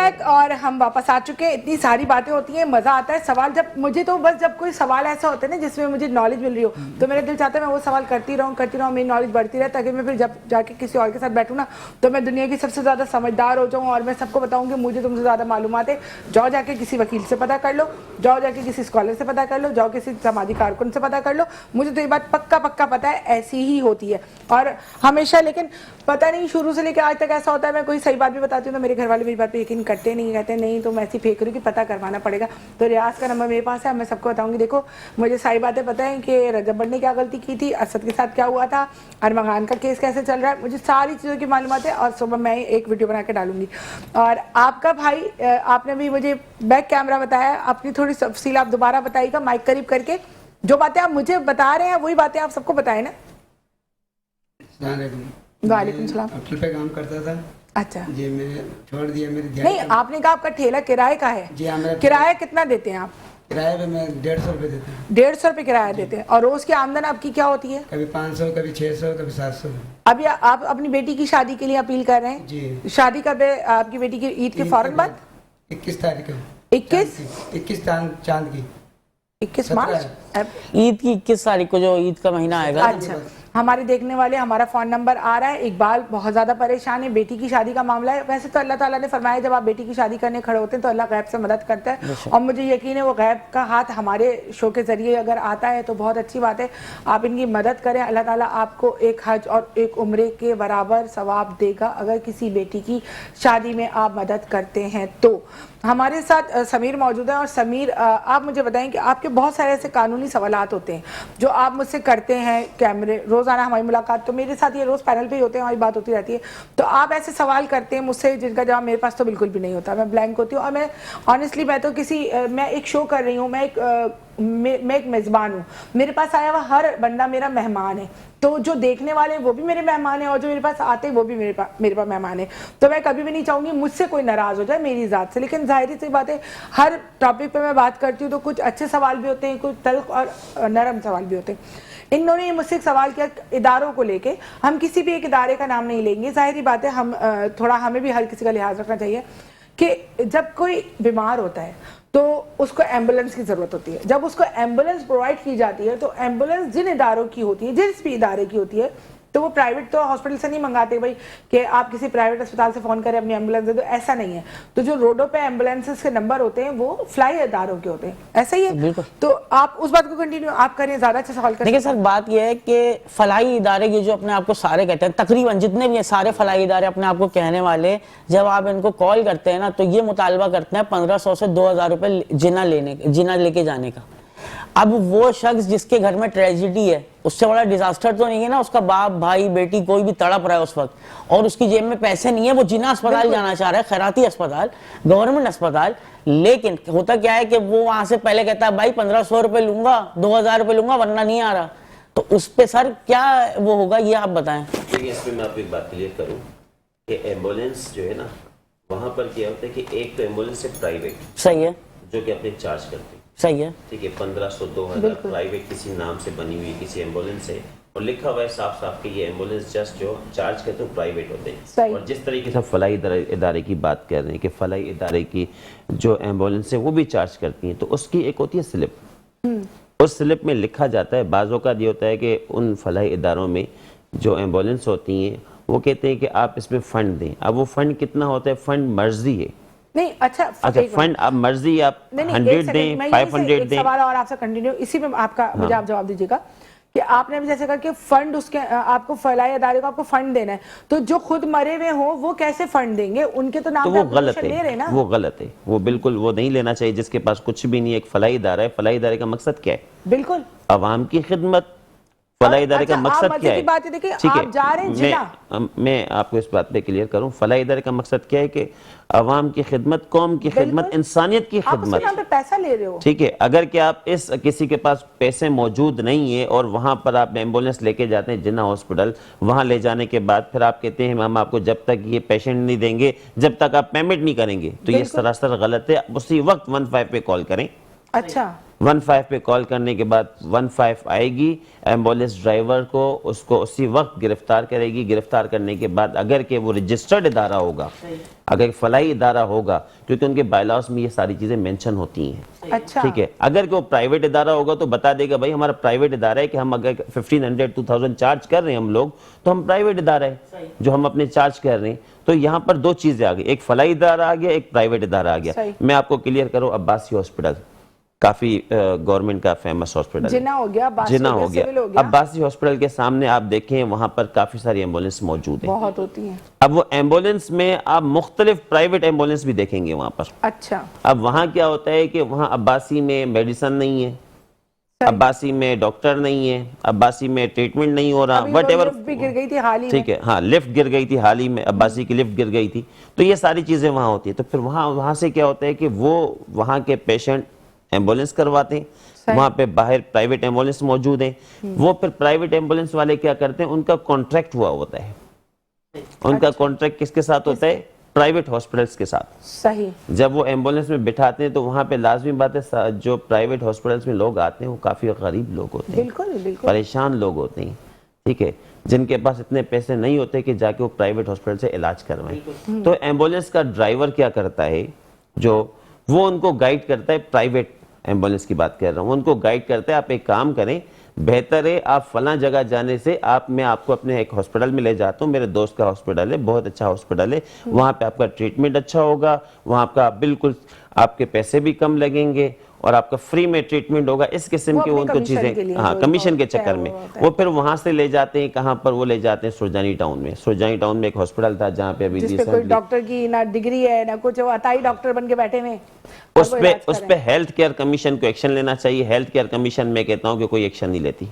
Back اور ہم واپس آ چکے ہیں. اتنی ساری باتیں ہوتی ہیں, مزہ آتا ہے. سوال جب مجھے تو بس جب کوئی سوال ایسا ہوتا ہے نا جس میں مجھے نالج مل رہی ہو تو میرا دل چاہتا ہے میں وہ سوال کرتی رہوں, میری نالج بڑھتی رہے, تاکہ میں پھر جب جا کے کسی اور کے ساتھ بیٹھوں نا تو میں دنیا کی سب سے زیادہ سمجھدار ہو جاؤں اور میں سب کو بتاؤں کہ مجھے تم سے زیادہ معلومات ہے. جاؤ جا کے کسی وکیل سے پتہ کر لو, جاؤ جا کے کسی اسکالر سے پتہ کر لو, جاؤ کسی سماجی کارکن سے پتہ کر لو. مجھے تو یہ بات پکا پتہ ہے ایسی ہی ہوتی ہے اور ہمیشہ. لیکن پتہ نہیں شروع سے لے کے آج تک ایسا ہوتا ہے میں کوئی صحیح بات بھی بتاتی ہوں تو میرے گھر والے میری بات پہ یقین کرتے نہیں, کہتے نہیں تم ایسی پھینک رہی ہو کہ پتہ کروانا پڑے گا. تو ریاض کا نمبر میرے پاس ہے, میں سب کو بتاؤں گی. دیکھو مجھے ساری باتیں پتہ ہیں کہ رجب بٹ نے کیا غلطی کی تھی, اسد کے ساتھ کیا ہوا تھا, ارمغان کا کیس کیسے چل رہا ہے, مجھے ساری چیزوں کی معلومات ہے اور صبح میں ایک ویڈیو بنا کے ڈالوں گی. اور آپ کا بھائی آپ نے بھی مجھے بیک کیمرہ بتایا, اپنی تھوڑی تفصیل آپ دوبارہ بتائیے گا مائک قریب کر کے. جو باتیں آپ مجھے بتا رہے ہیں وہی باتیں آپ سب کو بتائیں نا. وعلیکم السلام. ہوٹل پہ کام کرتا تھا. اچھا جی میں نے چھوڑ دیا. میری نہیں, آپ نے کہا آپ کا ٹھیلا کرائے کا ہے. جی ہاں, کرایہ کتنا دیتے ہیں آپ؟ کرایہ پہ میں 150 روپے دیتا ہوں. 150 روپے کرایہ دیتے ہیں. اور روز کی آمدن آپ کی کیا ہوتی ہے؟ کبھی 500, کبھی 600, کبھی 700. ابھی آپ اپنی بیٹی کی شادی کے لیے اپیل کر رہے ہیں. جی شادی کب ہے آپ کی بیٹی کی؟ عید کے فوراً بعد 21 تاریخ کو. 21 چاند کی 21 مارچ عید کی 21 تاریخ کو جو عید کا مہینہ آئے گا. اچھا, ہمارے دیکھنے والے ہمارا فون نمبر آ رہا ہے. اقبال بہت زیادہ پریشان ہے, بیٹی کی شادی کا معاملہ ہے. ویسے تو اللہ تعالیٰ نے فرمایا جب آپ بیٹی کی شادی کرنے کھڑے ہوتے ہیں تو اللہ غیب سے مدد کرتا ہے, اور مجھے یقین ہے وہ غیب کا ہاتھ ہمارے شو کے ذریعے اگر آتا ہے تو بہت اچھی بات ہے. آپ ان کی مدد کریں, اللہ تعالیٰ آپ کو ایک حج اور ایک عمرے کے برابر ثواب دے گا اگر کسی بیٹی کی شادی میں آپ مدد کرتے ہیں تو. ہمارے ساتھ سمیر موجود ہے. اور سمیر آپ مجھے بتائیں کہ آپ کے بہت سارے ایسے قانونی سوالات ہوتے ہیں جو آپ مجھ سے کرتے ہیں کیمرے, روزانہ ہماری ملاقات, تو میرے ساتھ یہ روز پینل پہ ہی ہوتے ہیں, ہماری بات ہوتی رہتی ہے. تو آپ ایسے سوال کرتے ہیں مجھ سے جن کا جواب میرے پاس تو بالکل بھی نہیں ہوتا, میں بلینک ہوتی ہوں. اور میں آنیسٹلی میں تو میں ایک شو کر رہی ہوں, میں ایک میزبان ہوں, میرے پاس آیا ہوا ہر بندہ میرا مہمان ہے. تو جو دیکھنے والے ہیں وہ بھی میرے مہمان ہیں اور جو میرے پاس آتے ہیں وہ بھی میرے پاس مہمان ہیں. تو میں کبھی بھی نہیں چاہوں گی مجھ سے کوئی ناراض ہو جائے میری ذات سے. لیکن ظاہری سی بات ہے ہر ٹاپک پہ میں بات کرتی ہوں تو کچھ اچھے سوال بھی ہوتے ہیں, کچھ تلخ اور نرم سوال بھی ہوتے ہیں. انہوں نے مجھ سے ایک سوال کیا اداروں کو لے کے, ہم کسی بھی ایک ادارے کا نام نہیں لیں گے. ظاہری بات ہے ہمیں بھی ہر کسی کا لحاظ رکھنا چاہیے کہ جب کوئی بیمار ہوتا ہے تو اس کو ایمبولنس کی ضرورت ہوتی ہے. جب اس کو ایمبولنس پرووائڈ کی جاتی ہے تو ایمبولنس جن اداروں کی ہوتی ہے, جس بھی ادارے کی ہوتی ہے, تو وہ پرائیویٹ تو ہاسپٹل سے نہیں منگاتے بھائی کہ آپ کسی پرائیویٹ اسپتال سے فون کریں اپنی ایمبولنس دے دو, ایسا نہیں ہے. تو جو روڈوں پہ ایمبولنسز کے نمبر ہوتے ہیں وہ فلائی اداروں کے ہوتے ہیں, ایسا ہی ہے. تو آپ اس بات کو کنٹینیو آپ کریں, زیادہ اچھا سوال کریں. دیکھیں سر, بات یہ ہے کہ فلاحی ادارے کی جو اپنے آپ کو سارے کہتے ہیں, تقریباً جتنے بھی ہیں سارے فلاحی ادارے اپنے آپ کو کہنے والے, جب آپ ان کو کال کرتے ہیں نا تو یہ مطالبہ کرتے ہیں 1500 سے 2000 روپے جنہ لے کے جانے کا. اب وہ شخص جس کے گھر میں ٹریجڈی ہے, اس سے بڑا ڈیزاسٹر تو نہیں ہے نا, اس کا باپ بھائی بیٹی کوئی بھی تڑپ رہا ہے اس وقت اور اس کی جیب میں پیسے نہیں ہیں, وہ جنہ اسپتال جانا چاہ رہا ہے, خیراتی اسپتال, گورنمنٹ اسپتال. لیکن ہوتا کیا ہے کہ وہ وہاں سے پہلے کہتا ہے بھائی 1500 روپے لوں گا, 2000 روپے لوں گا ورنہ نہیں آ رہا. تو اس پہ سر کیا وہ ہوگا یہ آپ بتائیں. اس میں آپ کو ایک بات کلیئر کروں کہ ایمبولینس جو ہے نا وہاں پر کیا ہوتا ہے کہ ایک تو ایمبولینس ہے پرائیویٹ, صحیح ہے, جو کہ اپنے چارج کرتے ہیں, صحیح ہے, ٹھیک ہے, 1500 2000 پرائیویٹ کسی نام سے بنی ہوئی کسی ایمبولینس ہے, اور لکھا ہوا ہے صاف صاف کہ یہ ایمبولینس جسٹ جو چارج کرتے ہیں پرائیویٹ ہوتے ہیں. اور جس طریقے سے فلاحی ادارے کی بات کر رہے ہیں کہ فلاحی ادارے کی جو ایمبولینس ہے وہ بھی چارج کرتی ہیں, تو اس کی ایک ہوتی ہے سلپ. اس سلپ میں لکھا جاتا ہے, بعض اوقات یہ ہوتا ہے کہ ان فلاحی اداروں میں جو ایمبولینس ہوتی ہیں وہ کہتے ہیں کہ آپ اس میں فنڈ دیں. اب وہ فنڈ کتنا ہوتا ہے, فنڈ مرضی ہے. نہیں اچھا فنڈ آپ مرضی, آپ 100 دیں, 500 دیں. ایک سوال اور آپ سے کنٹینیو اسی میں آپ کا مجھے آپ جواب دیجیے گا کہ آپ نے بھی جیسے کہا کہ فنڈ اس کے آپ کو فلاحی ادارے کو آپ کو فنڈ دینا ہے, تو جو خود مرے ہوئے ہوں وہ کیسے فنڈ دیں گے, ان کے تو نام تو وہ غلط ہے, وہ غلط ہے, وہ بالکل وہ نہیں لینا چاہیے جس کے پاس کچھ بھی نہیں ہے. ایک فلاحی ادارہ ہے, فلاحی ادارے کا مقصد کیا ہے؟ بالکل عوام کی خدمت. فلاحی ادارے کا مقصد کیا ہے؟ آپ جا رہے ہیں, میں آپ کو اس بات پہ کلیئر کروں, فلاحی ادارے کا مقصد کیا ہے کہ عوام کی خدمت, قوم کی خدمت, انسانیت کی خدمت. آپ اس نام پہ پیسہ لے رہے ہو, ٹھیک ہے. اگر کہ آپ کسی کے پاس پیسے موجود نہیں ہیں اور وہاں پر آپ ایمبولینس لے کے جاتے ہیں جنہ ہاسپٹل, وہاں لے جانے کے بعد پھر آپ کہتے ہیں ہم آپ کو جب تک یہ پیشنٹ نہیں دیں گے جب تک آپ پیمنٹ نہیں کریں گے, تو یہ سراسر غلط ہے. اسی وقت 15 پہ کال کریں. اچھا 15 پہ کال کرنے کے بعد 15 آئے گی، ایمبولینس ڈرائیور کو اس کو اسی وقت گرفتار کرے گی. گرفتار کرنے کے بعد اگر کہ وہ رجسٹرڈ ادارہ ہوگا، اگر فلاحی ادارہ ہوگا، کیونکہ ان کے بائی لاز میں یہ ساری چیزیں مینشن ہوتی ہیں، اچھا ٹھیک ہے. اگر کہ وہ پرائیویٹ ادارہ ہوگا تو بتا دے گا بھائی ہمارا پرائیویٹ ادارہ ہے کہ ہم اگر 1500 2000 چارج کر رہے ہیں ہم لوگ تو ہم پرائیویٹ ادارہ ہے جو ہم اپنے چارج کر رہے ہیں. تو یہاں پر دو چیزیں آ گئی، ایک فلاحی ادارہ آ گیا، ایک پرائیویٹ ادارہ آ گیا. میں آپ کو کلیئر کروں، عباسی ہاسپٹل کافی گورنمنٹ کا فیمس ہاسپٹل جنا ہو گیا، جنا ہو گیا. عباسی ہاسپٹل کے سامنے آپ دیکھیں وہاں پر کافی ساری ایمبولینس موجود ہیں، بہت ہوتی ہیں. اب وہ ایمبولینس میں آپ مختلف پرائیویٹ ایمبولینس بھی دیکھیں گے وہاں پر. اچھا اب وہاں کیا ہوتا ہے کہ وہاں عباسی میں میڈیسن نہیں ہے، عباسی میں ڈاکٹر نہیں ہے، عباسی میں ٹریٹمنٹ نہیں ہو رہا، وٹ ایور. بھی گر گئی تھی حال ہی میں، ٹھیک ہے، ہاں لفٹ گر گئی تھی حال ہی میں، عباسی کی لفٹ گر گئی تھی. تو یہ ساری چیزیں وہاں ہوتی ہیں. تو پھر وہاں سے کیا ہوتا ہے کہ وہ وہاں کے پیشنٹ ایمبولینس کرواتے ہیں، وہاں پہ باہر پرائیویٹ ایمبولینس موجود ہیں. وہ پھر پرائیویٹ ایمبولینس والے کیا کرتے ہیں، ان کا کانٹریکٹ ہوا ہوتا ہے. ان کا کانٹریکٹ کس کے ساتھ ہوتا ہے؟ پرائیویٹ ہاسپٹلس کے ساتھ. صحیح. جب وہ ایمبولینس میں بٹھاتے ہیں تو وہاں پہ لازمی بات ہے جو پرائیویٹ ہاسپٹلس میں لوگ آتے ہیں وہ کافی غریب لوگ ہوتے ہیں، بالکل بالکل پریشان لوگ ہوتے ہیں، ٹھیک ہے، جن کے پاس اتنے پیسے نہیں ہوتے کہ جا کے وہ پرائیویٹ ہاسپٹل سے علاج کروائیں. تو ایمبولینس کا ڈرائیور کیا کرتا ہے، جو وہ ان کو گائیڈ کرتا ہے. پرائیویٹ ایمبولینس کی بات کر رہا ہوں، ان کو گائیڈ کرتا ہے آپ ایک کام کریں، بہتر ہے آپ فلاں جگہ جانے سے میں آپ کو اپنے ایک ہاسپٹل میں لے جاتا ہوں، میرے دوست کا ہاسپٹل ہے، بہت اچھا ہاسپٹل ہے، وہاں پہ آپ کا ٹریٹمنٹ اچھا ہوگا، وہاں کا بالکل آپ کے پیسے بھی کم لگیں گے اور آپ کا فری میں ٹریٹمنٹ ہوگا. اس قسم کی ان کو چیزیں، ہاں کمیشن کے چکر میں وہ پھر وہاں سے لے جاتے ہیں. کہاں پر وہ لے جاتے ہیں؟ سرجانی ٹاؤن میں. سرجانی ٹاؤن میں ایک ہاسپٹل تھا جہاں پہ ابھی کوئی ڈاکٹر کی نہ ڈگری ہے نہ کچھ، وہ عطائی ڈاکٹر بن کے بیٹھے ہوئے. اس پہ ہیلتھ کیئر کمیشن کو ایکشن لینا چاہیے. ہیلتھ کیئر کمیشن میں کہتا ہوں کہ کوئی ایکشن نہیں لیتی.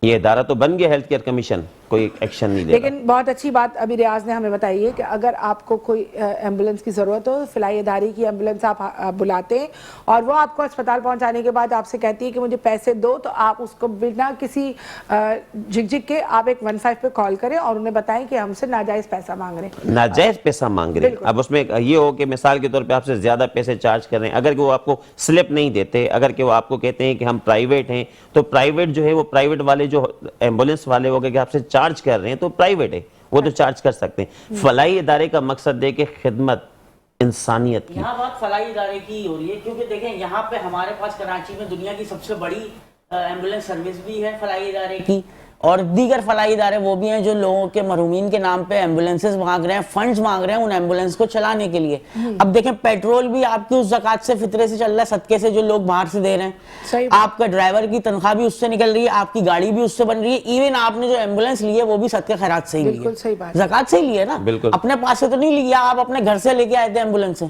یہ ادارہ تو بن گیا ہیلتھ کیئر کمیشن، کوئی ایکشن نہیں لے رہا. لیکن بہت اچھی بات ابھی ریاض نے ہمیں بتائی ہے کہ اگر آپ کو کوئی ایمبولینس کی ضرورت ہو، فلاحی ادارے کی ایمبولینس آپ بلاتے ہیں اور وہ آپ کو اسپتال پہنچانے کے بعد آپ سے کہتی ہے کہ مجھے پیسے دو، تو آپ اس کو بنا کسی جھک کے آپ ایک 15 پہ کال کریں اور انہیں بتائیں کہ ہم سے ناجائز پیسہ مانگ رہے ہیں. ناجائز پیسہ مانگ رہے ہیں. اب اس میں یہ ہو کہ مثال کے طور پہ آپ سے زیادہ پیسے چارج کر رہے ہیں، اگر کہ وہ آپ کو سلپ نہیں دیتے، اگر کہ وہ آپ کو کہتے ہیں کہ ہم پرائیویٹ ہیں، تو پرائیویٹ جو ہے وہ پرائیویٹ والے جو ایمبولینس والے ہو گئے کہ آپ سے چارج کر رہے ہیں تو پرائیویٹ ہے، وہ تو چارج کر سکتے ہیں. فلاحی ادارے کا مقصد ہے کہ خدمت انسانیت کی. یہاں بات فلاحی ادارے کی ہو رہی ہے کیونکہ دیکھیں یہاں پہ ہمارے پاس کراچی میں دنیا کی سب سے بڑی ایمبولینس سروس بھی ہے فلاحی ادارے کی، اور دیگر فلاحی ادارے وہ بھی ہیں جو لوگوں کے مرحومین کے نام پہ ایمبولینسز مانگ رہے ہیں، فنڈز مانگ رہے ہیں ان ایمبولینس کو چلانے کے لیے. اب دیکھیں پیٹرول بھی آپ کی اس زکوٰۃ سے فطرے سے چل رہا ہے، صدقے سے جو لوگ باہر سے دے رہے ہیں، آپ کا ڈرائیور کی تنخواہ بھی اس سے نکل رہی ہے، آپ کی گاڑی بھی اس سے بن رہی ہے، ایون آپ نے جو ایمبولینس لی ہے وہ بھی صدقے خیرات سے ہی لی ہے، زکوٰۃ سے ہی لی ہے نا، اپنے پاس سے تو نہیں لیا، آپ اپنے گھر سے لے کے آئے تھے ایمبولینس سے.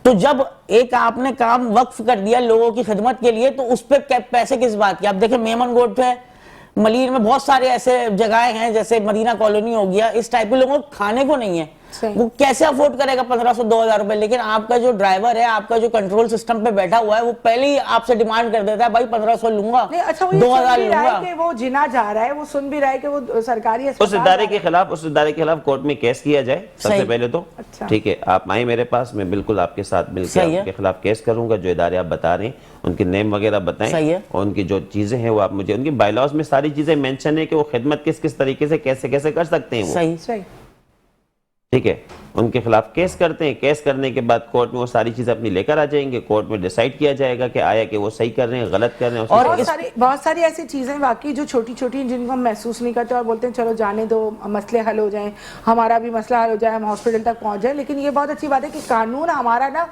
تو جب ایک آپ نے کام وقف کر دیا لوگوں کی خدمت کے لیے تو اس پہ پیسے کس بات کی؟ آپ دیکھیں میمن گوٹ پہ، ملیر میں بہت سارے ایسے جگہیں ہیں جیسے مدینہ کالونی ہو گیا، اس ٹائپ کے لوگوں کو کھانے کو نہیں ہے، وہ کیسے افورڈ کرے گا 1500-2000 روپے؟ لیکن آپ کا جو ڈرائیور ہے، آپ کا جو کنٹرول سسٹم پہ بیٹھا ہوا ہے، وہ پہلے ہی آپ سے ڈیمانڈ کر دیتا ہے بھائی 1500 لوں گا، 2000 لوں گا. وہ جنا جا رہا ہے، وہ سن بھی رہا ہے کہ وہ سرکاری اس ادارے کے خلاف کورٹ میں کیس کیا جائے سب سے پہلے تو. ٹھیک ہے، آپ آئیں میرے پاس، میں بالکل آپ کے ساتھ مل کے آپ کے خلاف کیس کروں گا. جو ادارے آپ بتا رہے ہیں ان کے نیم وغیرہ بتائیں اور ان کی جو چیزیں ہیں وہ آپ مجھے، ان کی بائی لاز میں ساری چیزیں مینشن ہے کہ وہ خدمت کس طریقے سے کیسے کر سکتے ہیں وہ. صحیح. ٹھیک ہے، ان کے خلاف کیس کرتے ہیں. کیس کرنے کے بعد کورٹ میں وہ ساری چیزیں اپنی لے کر آ جائیں گے، کورٹ میں ڈیسائیڈ کیا جائے گا کہ آیا کہ وہ صحیح کر رہے ہیں، غلط کر رہے ہیں. اور بہت ساری ایسی چیزیں واقعی جو چھوٹی چھوٹی جن کو ہم محسوس نہیں کرتے اور بولتے ہیں چلو جانے دو، مسئلے حل ہو جائیں، ہمارا بھی مسئلہ حل ہو جائے، ہم ہاسپٹل تک پہنچ جائیں. لیکن یہ بہت اچھی بات ہے کہ قانون ہمارا نا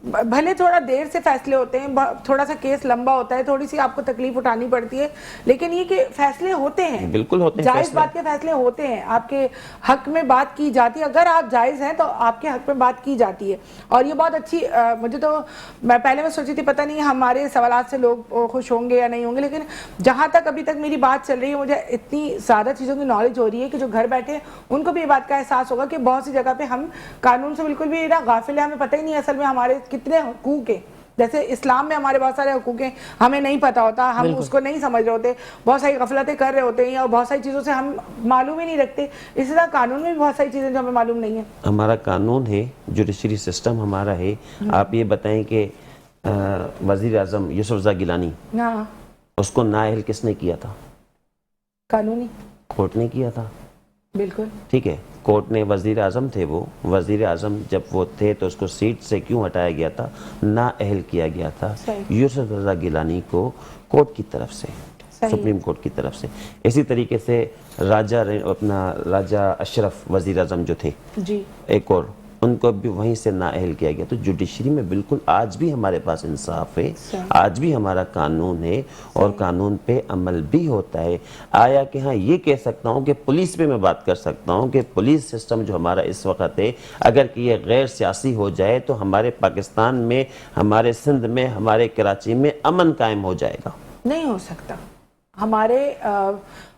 بھلے تھوڑا دیر سے فیصلے ہوتے ہیں، تھوڑا سا کیس لمبا ہوتا ہے، تھوڑی سی آپ کو تکلیف اٹھانی پڑتی ہے، لیکن یہ کہ فیصلے ہوتے ہیں، بالکل ہوتے ہیں، جائز بات کے فیصلے ہوتے ہیں، آپ کے حق میں بات کی جاتی ہے. اگر آپ جائز ہیں تو آپ کے حق میں بات کی جاتی ہے. اور یہ بہت اچھی، مجھے تو میں پہلے میں سوچی تھی پتہ نہیں ہمارے سوالات سے لوگ خوش ہوں گے یا نہیں ہوں گے، لیکن جہاں تک ابھی تک میری بات چل رہی ہے مجھے اتنی زیادہ چیزوں کی نالج ہو رہی ہے کہ جو گھر بیٹھے ان کو بھی یہ بات کا احساس ہوگا کہ بہت سی جگہ پہ ہم قانون سے بالکل بھی غافل ہیں، ہمیں پتہ ہی نہیں اصل میں ہمارے کتنے حقوق ہیں. جیسے اسلام میں ہمارے بہت سارے حقوق ہیں، ہمیں نہیں پتا ہوتا، ہم اس کو نہیں سمجھ رہے ہوتے، بہت ساری غفلتیں کر رہے ہوتے ہیں اور بہت ساری چیزوں سے ہم معلوم ہی نہیں رکھتے. اسی طرح قانون میں بھی بہت ساری چیزیں جو ہمیں معلوم نہیں ہیں. ہمارا قانون ہے، جوڈیشری سسٹم ہمارا ہے. آپ یہ بتائیں کہ وزیر اعظم یوسف رضا گیلانی، ہاں اس کو نااہل کس نے کیا تھا؟ قانونی، کورٹ نے کیا تھا. بالکل ٹھیک ہے، کورٹ نے، وزیر اعظم تھے وہ، وزیر اعظم جب وہ تھے تو اس کو سیٹ سے کیوں ہٹایا گیا تھا؟ نااہل کیا گیا تھا یوسف رضا گیلانی کو کورٹ کی طرف سے، سپریم کورٹ کی طرف سے. اسی طریقے سے راجہ اشرف وزیر اعظم جو تھے جی، ایک اور، ان کو بھی وہیں سے نااہل کیا گیا. تو جوڈیشری میں بالکل آج بھی ہمارے پاس انصاف ہے، آج بھی ہمارا قانون ہے اور قانون پہ عمل بھی ہوتا ہے. آیا کہ ہاں یہ کہہ سکتا ہوں کہ پولیس پہ میں بات کر سکتا ہوں کہ پولیس سسٹم جو ہمارا اس وقت ہے، اگر کہ یہ غیر سیاسی ہو جائے تو ہمارے پاکستان میں، ہمارے سندھ میں، ہمارے کراچی میں امن قائم ہو جائے گا. نہیں ہو سکتا. ہمارے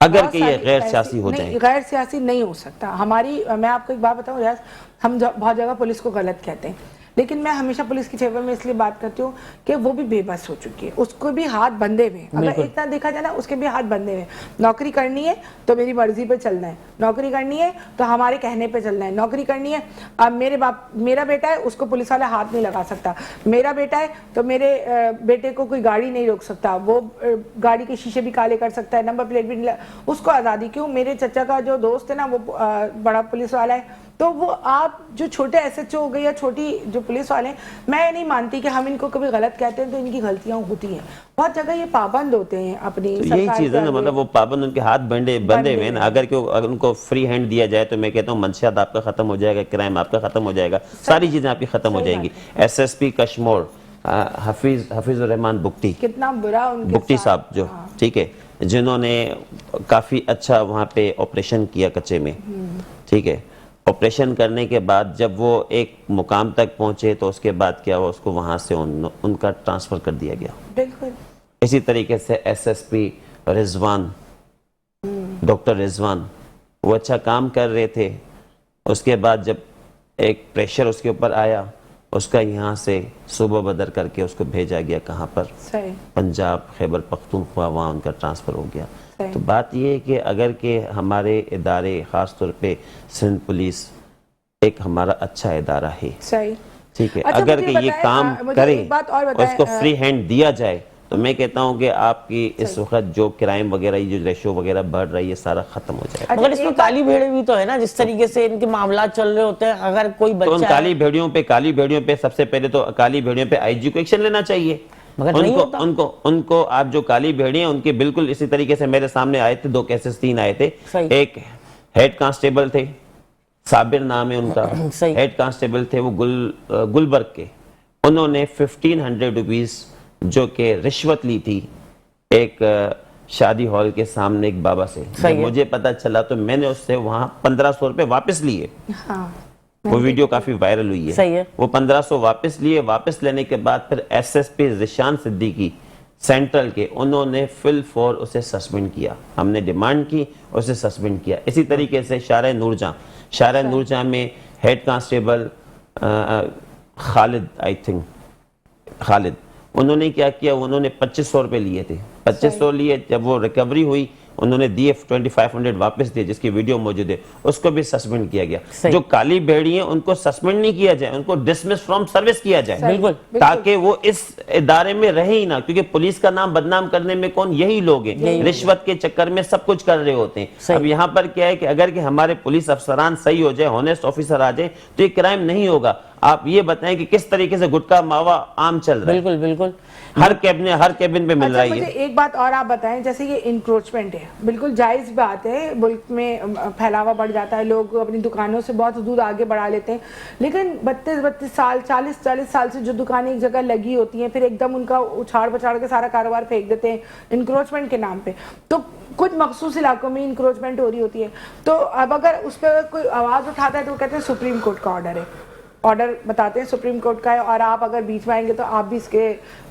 اگر کہ یہ غیر سیاسی ہو جائے، غیر سیاسی نہیں ہو سکتا. ہماری، میں آپ کو ایک بات بتاؤں ریاض، ہم بہت جگہ پولیس کو غلط کہتے ہیں، لیکن میں ہمیشہ پولیس کی فیور میں اس لیے بات کرتی ہوں کہ وہ بھی بے بس ہو چکی ہے، اس کو بھی ہاتھ بندھے ہوئے. اگر اتنا دیکھا جائے نا، اس کے بھی ہاتھ بندھے ہوئے. نوکری کرنی ہے تو میری مرضی پہ چلنا ہے، نوکری کرنی ہے تو ہمارے کہنے پہ چلنا ہے، نوکری کرنی ہے. اب میرا بیٹا ہے، اس کو پولیس والا ہاتھ نہیں لگا سکتا. میرا بیٹا ہے تو میرے بیٹے کو کوئی گاڑی نہیں روک سکتا، وہ گاڑی کے شیشے بھی کالے کر سکتا ہے، نمبر پلیٹ بھی اس کو آزادی. کیوں؟ میرے چچا کا جو دوست ہے نا، وہ بڑا پولیس والا ہے. تو وہ آپ جو چھوٹے ایس ایچ او ہو گئے یا چھوٹی جو پولیس والے ہیں، میں نہیں مانتی کہ ہم ان کو کبھی غلط کہتے ہیں، تو ان کی غلطیاں ہوتی ہیں. بہت جگہ یہ پابند ہوتے ہیں اپنی تو یہی چیز ہے نا، مطلب وہ پابند، ان کے ہاتھ بندھے ہوئے ہیں نا. اگر ان کو فری ہینڈ دیا جائے تو میں کہتا ہوں منشیات آپ کا ختم ہو جائے گا، کرائم آپ کا ختم ہو جائے گا، ساری چیزیں آپ کی ختم ہو جائیں گی. S S P Kashmore Hafeez ur-Rehman Bugti, کتنا برا ان کے بگٹی صاحب جو، ٹھیک ہے، جنہوں نے کافی اچھا وہاں پہ آپریشن کیا کچے میں. ٹھیک ہے، آپریشن کرنے کے بعد جب وہ ایک مقام تک پہنچے تو اس کے بعد کیا ہوا، اس کو وہاں سے ان کا ٹرانسفر کر دیا گیا. بالکل اسی طریقے سے ایس ایس پی رضوان، ڈاکٹر رضوان، وہ اچھا کام کر رہے تھے. اس کے بعد جب ایک پریشر اس کے اوپر آیا، اس کا یہاں سے صوبہ بدر کر کے اس کو بھیجا گیا کہاں پر؟ صحیح، پنجاب، خیبر پختونخوا، وہاں ان کا ٹرانسفر ہو گیا. تو بات یہ ہے کہ اگر کہ ہمارے ادارے، خاص طور پہ سندھ پولیس ایک ہمارا اچھا ادارہ ہے، صحیح، ٹھیک ہے، اگر کہ یہ کام کرے، اس کو فری ہینڈ دیا جائے، تو میں کہتا ہوں کہ آپ کی اس وقت جو کرائم وغیرہ، جو ریشو وغیرہ بڑھ رہی ہے، سارا ختم ہو جائے گا. مگر اس میں کالی بھیڑیں بھی تو ہے نا، جس طریقے سے ان کے معاملات چل رہے ہوتے ہیں. اگر کوئی تو ان بچہ کالی بھیڑیوں پہ سب سے پہلے تو کالی بھیڑیوں پہ آئی جی کو ایکشن لینا چاہیے. ان کو آپ جو کالی بھیڑی ہیں، ان کے بالکل اسی طریقے سے میرے سامنے آئے تھے 2 کیسز 3 آئے تھے. ایک ہیڈ کانسٹیبل تھے، صابر نام ہے ان کا، ہیڈ کانسٹیبل تھے وہ گلبرگ کے. انہوں نے 1500 روپیز جو کہ رشوت لی تھی ایک شادی ہال کے سامنے ایک بابا سے. جب مجھے پتا چلا تو میں نے اس سے وہاں 1500 روپے واپس لیے. وہ ویڈیو کافی وائرل ہوئی ہے. وہ 1500 واپس لیے. واپس لینے کے بعد پھر ایس ایس پی ذیشان صدیقی سینٹرل کے، انہوں نے فل فور اسے سسپینڈ کیا. ہم نے ڈیمانڈ کی، اسے سسپینڈ کیا. اسی طریقے سے شارع نور جہاں میں ہیڈ کانسٹیبل خالد، انہوں نے کیا کیا، انہوں نے 2500 روپے لیے تھے. 2500 لیے. جب وہ ریکوری ہوئی، انہوں نے دیے 2500 واپس دیے، جس کی ویڈیو موجود ہے. اس کو بھی سسپینڈ کیا گیا. جو کالی بھیڑی ہیں ان کو سسپینڈ نہیں کیا جائے، ان کو ڈسمس فرام سروس کیا جائے، تاکہ وہ اس ادارے میں رہے ہی نہ. کیونکہ پولیس کا نام بدنام کرنے میں کون؟ یہی لوگ ہیں. رشوت کے چکر میں سب کچھ کر رہے ہوتے ہیں. اب یہاں پر کیا ہے کہ اگر کہ ہمارے پولیس افسران صحیح ہو جائے، ہونیسٹ آفیسر آ جائے، تو یہ کرائم نہیں ہوگا. آپ یہ بتائیں کہ کس طریقے سے گٹکا ماوا عام چل رہا ہے. بالکل ہر کیبن پہ مل رہا ہے. مجھے ایک بات اور آپ بتائیں، جیسے یہ انکروچمنٹ ہے، بالکل جائز بات ہے، ملک میں پھیلاوا بڑھ جاتا ہے، لوگ اپنی دکانوں سے بہت حدود آگے بڑھا لیتے ہیں. لیکن 32 سال 40 سال سے جو دکانیں ایک جگہ لگی ہوتی ہیں، پھر ایک دم ان کا اچھاڑ پچھاڑ کے سارا کاروبار پھینک دیتے ہیں انکروچمنٹ کے نام پہ. تو کچھ مخصوص علاقوں میں انکروچمنٹ ہو رہی ہوتی ہے، تو اب اگر اس پہ کوئی آواز اٹھاتا ہے تو وہ کہتے ہیں سپریم کورٹ کا آرڈر ہے، آرڈر بتاتے ہیں سپریم کورٹ کا ہے، اور آپ اگر بیچ میں آئیں گے تو آپ بھی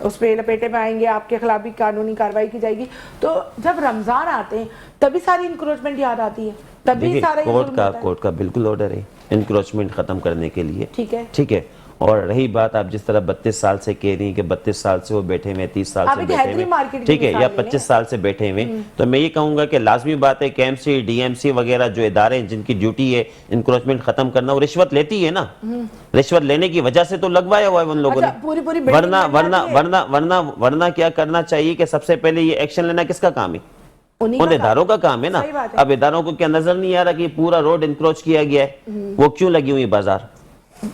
اس پہ لپیٹے میں آئیں گے، آپ کے خلاف بھی قانونی کارروائی کی جائے گی. تو جب رمضان آتے ہیں تبھی ساری انکروچمنٹ یاد آتی ہے، تبھی سارا کورٹ کا بالکل آرڈر ہے انکروچمنٹ ختم کرنے کے لیے. ٹھیک ہے. اور رہی بات آپ جس طرح 32 سال سے کہہ رہی ہیں کہ 32 سال سے وہ بیٹھے ہوئے 30 سال سے بیٹھے ہوئے ٹھیک ہے یا 25 سال سے بیٹھے ہوئے تو میں یہ کہوں گا کہ لازمی بات ہے کہ M C D M C وغیرہ جو ادارے ہیں جن کی ڈیوٹی ہے انکروچمنٹ ختم کرنا وہ رشوت لیتی ہے نا رشوت لینے کی وجہ سے تو لگوایا ہوا ہے ان لوگوں نے ورنہ کیا کرنا چاہیے کہ سب سے پہلے یہ ایکشن لینا کس کا کام ہے ان اداروں کا کام ہے نا اب اداروں کو کیا نظر نہیں آ رہا کہ پورا روڈ انکروچ کیا گیا ہے وہ کیوں لگی ہوئی بازار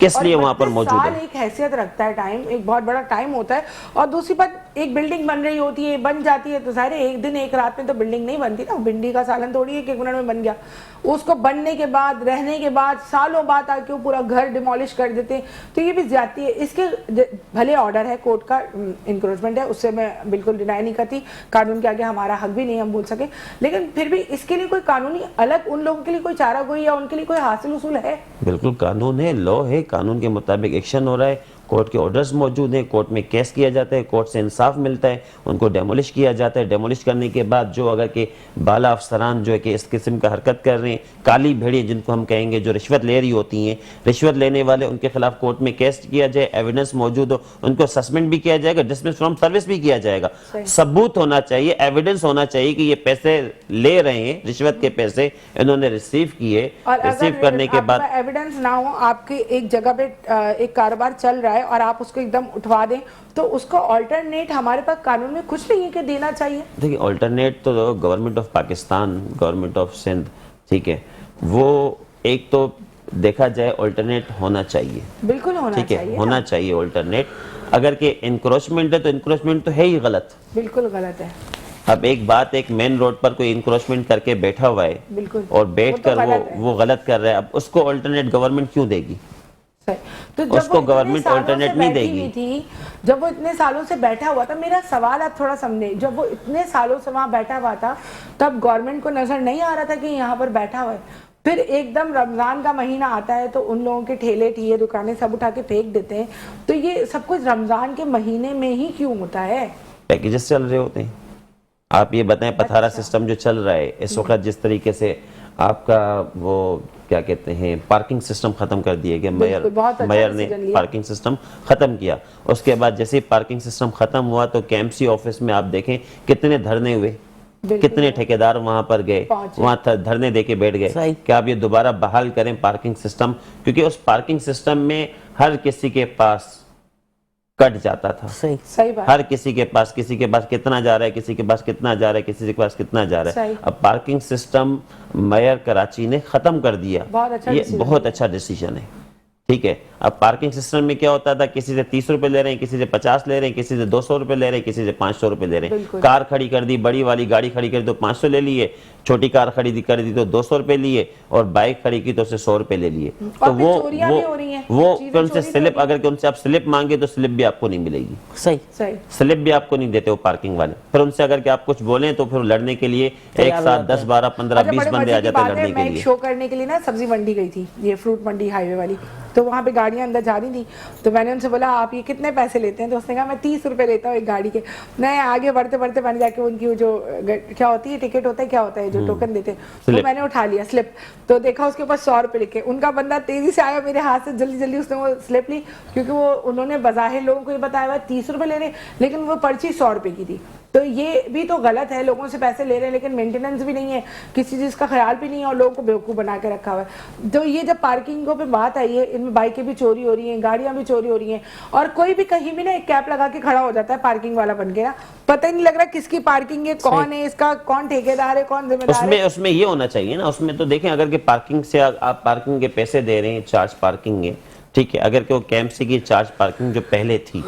کس لیے وہاں پر موجود ہے ایک حیثیت رکھتا ہے ٹائم ایک بہت بڑا ٹائم ہوتا ہے اور دوسری بات ایک بلڈنگ بن رہی ہوتی ہے بن جاتی ہے تو ظاہر ہے ایک دن ایک رات میں تو بلڈنگ نہیں بنتی نا بھنڈی کا سالن تھوڑی ہے کہ ایک منٹ میں بن گیا اس کو بننے کے بعد رہنے کے بعد سالوں بعد آ کے وہ پورا گھر ڈیمولش کر دیتے ہیں تو یہ بھی زیادتی ہے اس کے بھلے آرڈر ہے کورٹ کا انکروچمنٹ ہے اس سے میں بالکل ڈینائی نہیں کرتی قانون کے آگے ہمارا حق بھی نہیں ہم بول سکے لیکن پھر بھی اس کے لیے کوئی قانونی الگ ان لوگوں کے لیے کوئی چارہ کوئی یا ان کے لیے کوئی حاصل اصول ہے بالکل قانون ہے لا ہے قانون کے مطابق ایکشن ہو رہا ہے کورٹ کے آرڈرز موجود ہیں کورٹ میں کیس کیا جاتا ہے کورٹ سے انصاف ملتا ہے ان کو ڈیمولش کیا جاتا ہے ڈیمولش کرنے کے بعد جو اگر کہ بالا افسران جو ہے کہ اس قسم کا حرکت کر رہے ہیں کالی بھیڑی جن کو ہم کہیں گے جو رشوت لے رہی ہوتی ہیں رشوت لینے والے ان کے خلاف کورٹ میں کیس کیا جائے ایویڈنس موجود ہو ان کو سسپینڈ بھی کیا جائے گا ڈسمس فرام سروس بھی کیا جائے گا ثبوت ہونا چاہیے ایویڈنس ہونا چاہیے کہ یہ پیسے لے رہے ہیں رشوت کے پیسے انہوں نے ریسیو کیے ریسیو کرنے کے بعد ایویڈنس نہ ہو آپ کے ایک جگہ پہ ایک کاروبار چل رہا ہے اور آپ اس کو ایک دم اٹھوا دیں تو اس کو آلٹرنیٹ ہمارے پاس قانون میں کچھ نہیں ہے کہ دینا چاہیے دیکھیں آلٹرنیٹ تو government of Pakistan government of Sindh ٹھیک ہے وہ ایک تو دیکھا جائے آلٹرنیٹ ہونا چاہیے بالکل ہونا چاہیے ہونا چاہیے آلٹرنیٹ اگر کہ انکروچمنٹ ہے تو انکروچمنٹ تو ہے ہی غلط بالکل غلط ہے اب ایک بات ایک مین روڈ پر کوئی انکروچمنٹ کر کے بیٹھا ہوا ہے اور بیٹھ کر وہ غلط کر رہا ہے اب اس کو آلٹرنیٹ گورنمنٹ کیوں دے گی تو اس کو گورنمنٹ آلٹرنیٹ نہیں دے گی جب وہ اتنے سالوں سے بیٹھا ہوا تھا میرا سوال آپ تھوڑا سمجھیں جب وہ اتنے سالوں سے وہاں بیٹھا ہوا تھا تب گورنمنٹ کو نظر نہیں آ رہا تھا کہ یہاں پر بیٹھا ہوا ہے پھر ایک دم رمضان کا مہینہ آتا ہے تو ان لوگوں کے ٹھیلے ٹھیے دکانیں سب اٹھا کے پھینک دیتے ہیں تو یہ سب کچھ رمضان کے مہینے میں ہی کیوں ہوتا ہے پیکیجز چل رہے ہوتے ہیں آپ یہ بتائیں پتھارا سسٹم جو چل رہا ہے اس وقت جس طریقے سے آپ کا وہ کیا کہتے ہیں پارکنگ سسٹم ختم کر دیے گئے میئر نے پارکنگ سسٹم ختم کیا اس کے بعد جیسے پارکنگ سسٹم ختم ہوا تو کے ایم سی آفس میں آپ دیکھیں کتنے دھرنے ہوئے کتنے ٹھیکیدار وہاں پر گئے وہاں دھرنے دے کے بیٹھ گئے کہ آپ یہ دوبارہ بحال کریں پارکنگ سسٹم کیونکہ اس پارکنگ سسٹم میں ہر کسی کے پاس کٹ جاتا تھا ہر کسی کے پاس کتنا جا رہا ہے کسی کے پاس کتنا جا رہا ہے کسی کے پاس کتنا جا رہا ہے اب پارکنگ سسٹم میئر کراچی نے ختم کر دیا یہ بہت اچھا ڈیسیژن ہے ٹھیک ہے اب پارکنگ سسٹم میں کیا ہوتا تھا کسی سے 30 روپے لے رہے ہیں کسی سے 50 لے رہے ہیں کسی سے 200 روپے لے رہے ہیں کسی سے 500 روپے لے رہے ہیں کار کھڑی کر دی بڑی والی گاڑی کھڑی کر دی تو 500 لے لیے چھوٹی کار کھڑی کر دی تو 200 روپے لیے اور بائک کھڑی کی تو اسے 100 روپے لے لیے تو وہ پھر ان سے سلپ اگر کہ ان سے آپ سلپ مانگے تو سلپ بھی آپ کو نہیں ملے گی سلپ بھی آپ کو نہیں دیتے وہ پارکنگ والے پھر ان سے اگر کہ آپ کچھ بولیں تو پھر لڑنے کے لیے ایک ساتھ 10 12 15 20 بندے آ جاتے ہیں لڑنے کے لیے شو کرنے کے لیے نا سبزی منڈی گئی تھی یہ فروٹ منڈی ہائی وے والی تو وہاں پہ گاڑیاں اندر جا رہی تھی تو میں نے ان سے بولا آپ یہ کتنے پیسے لیتے ہیں تو اس نے کہا میں 30 روپے لیتا ہوں ایک گاڑی کے میں آگے بڑھتے بڑھتے میں نے جا کے ان کی جو کیا ہوتی ہے ٹکٹ ہوتا ہے کیا ہوتا ہے جو ٹوکن دیتے ہیں تو میں نے اٹھا لیا سلپ تو دیکھا اس کے اوپر 100 روپے لکھے ان کا بندہ تیزی سے آیا میرے ہاتھ سے جلدی جلدی اس نے وہ سلپ لی کیونکہ وہ انہوں نے بظاہر لوگوں کو یہ بتایا ہوا 30 روپے لے رہے لیکن وہ پرچی 100 روپے کی تھی تو یہ بھی تو غلط ہے لوگوں سے پیسے لے رہے ہیں لیکن مینٹیننس بھی نہیں ہے کسی چیز کا خیال بھی نہیں ہے اور لوگوں کو بیوقوف بنا کے رکھا ہوا ہے تو یہ جب پارکنگوں پہ بات آئی ہے ان میں بائکیں بھی چوری ہو رہی ہیں گاڑیاں بھی چوری ہو رہی ہیں اور کوئی بھی کہیں بھی نا ایک کیپ لگا کے کھڑا ہو جاتا ہے پارکنگ والا بن کے نا پتہ ہی نہیں لگ رہا کس کی پارکنگ ہے کون ہے اس کا کون ٹھیکیدار ہے کون ذمہ دار ہے اس میں یہ ہونا چاہیے نا اس میں تو دیکھیں اگر کہ پارکنگ سے آپ پارکنگ کے پیسے دے رہے ہیں چارج پارکنگ ہے ٹھیک ہے اگر کہ وہ کیمپ سی کی چارج پارکنگ جو پہلے تھی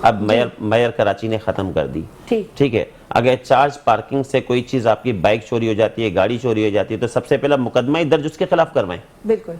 اب میئر کراچی نے ختم کر دی ٹھیک ہے اگر چارج پارکنگ سے کوئی چیز آپ کی بائک چوری ہو جاتی ہے گاڑی چوری ہو جاتی ہے تو سب سے پہلا مقدمہ درج اس کے خلاف کروائیں بالکل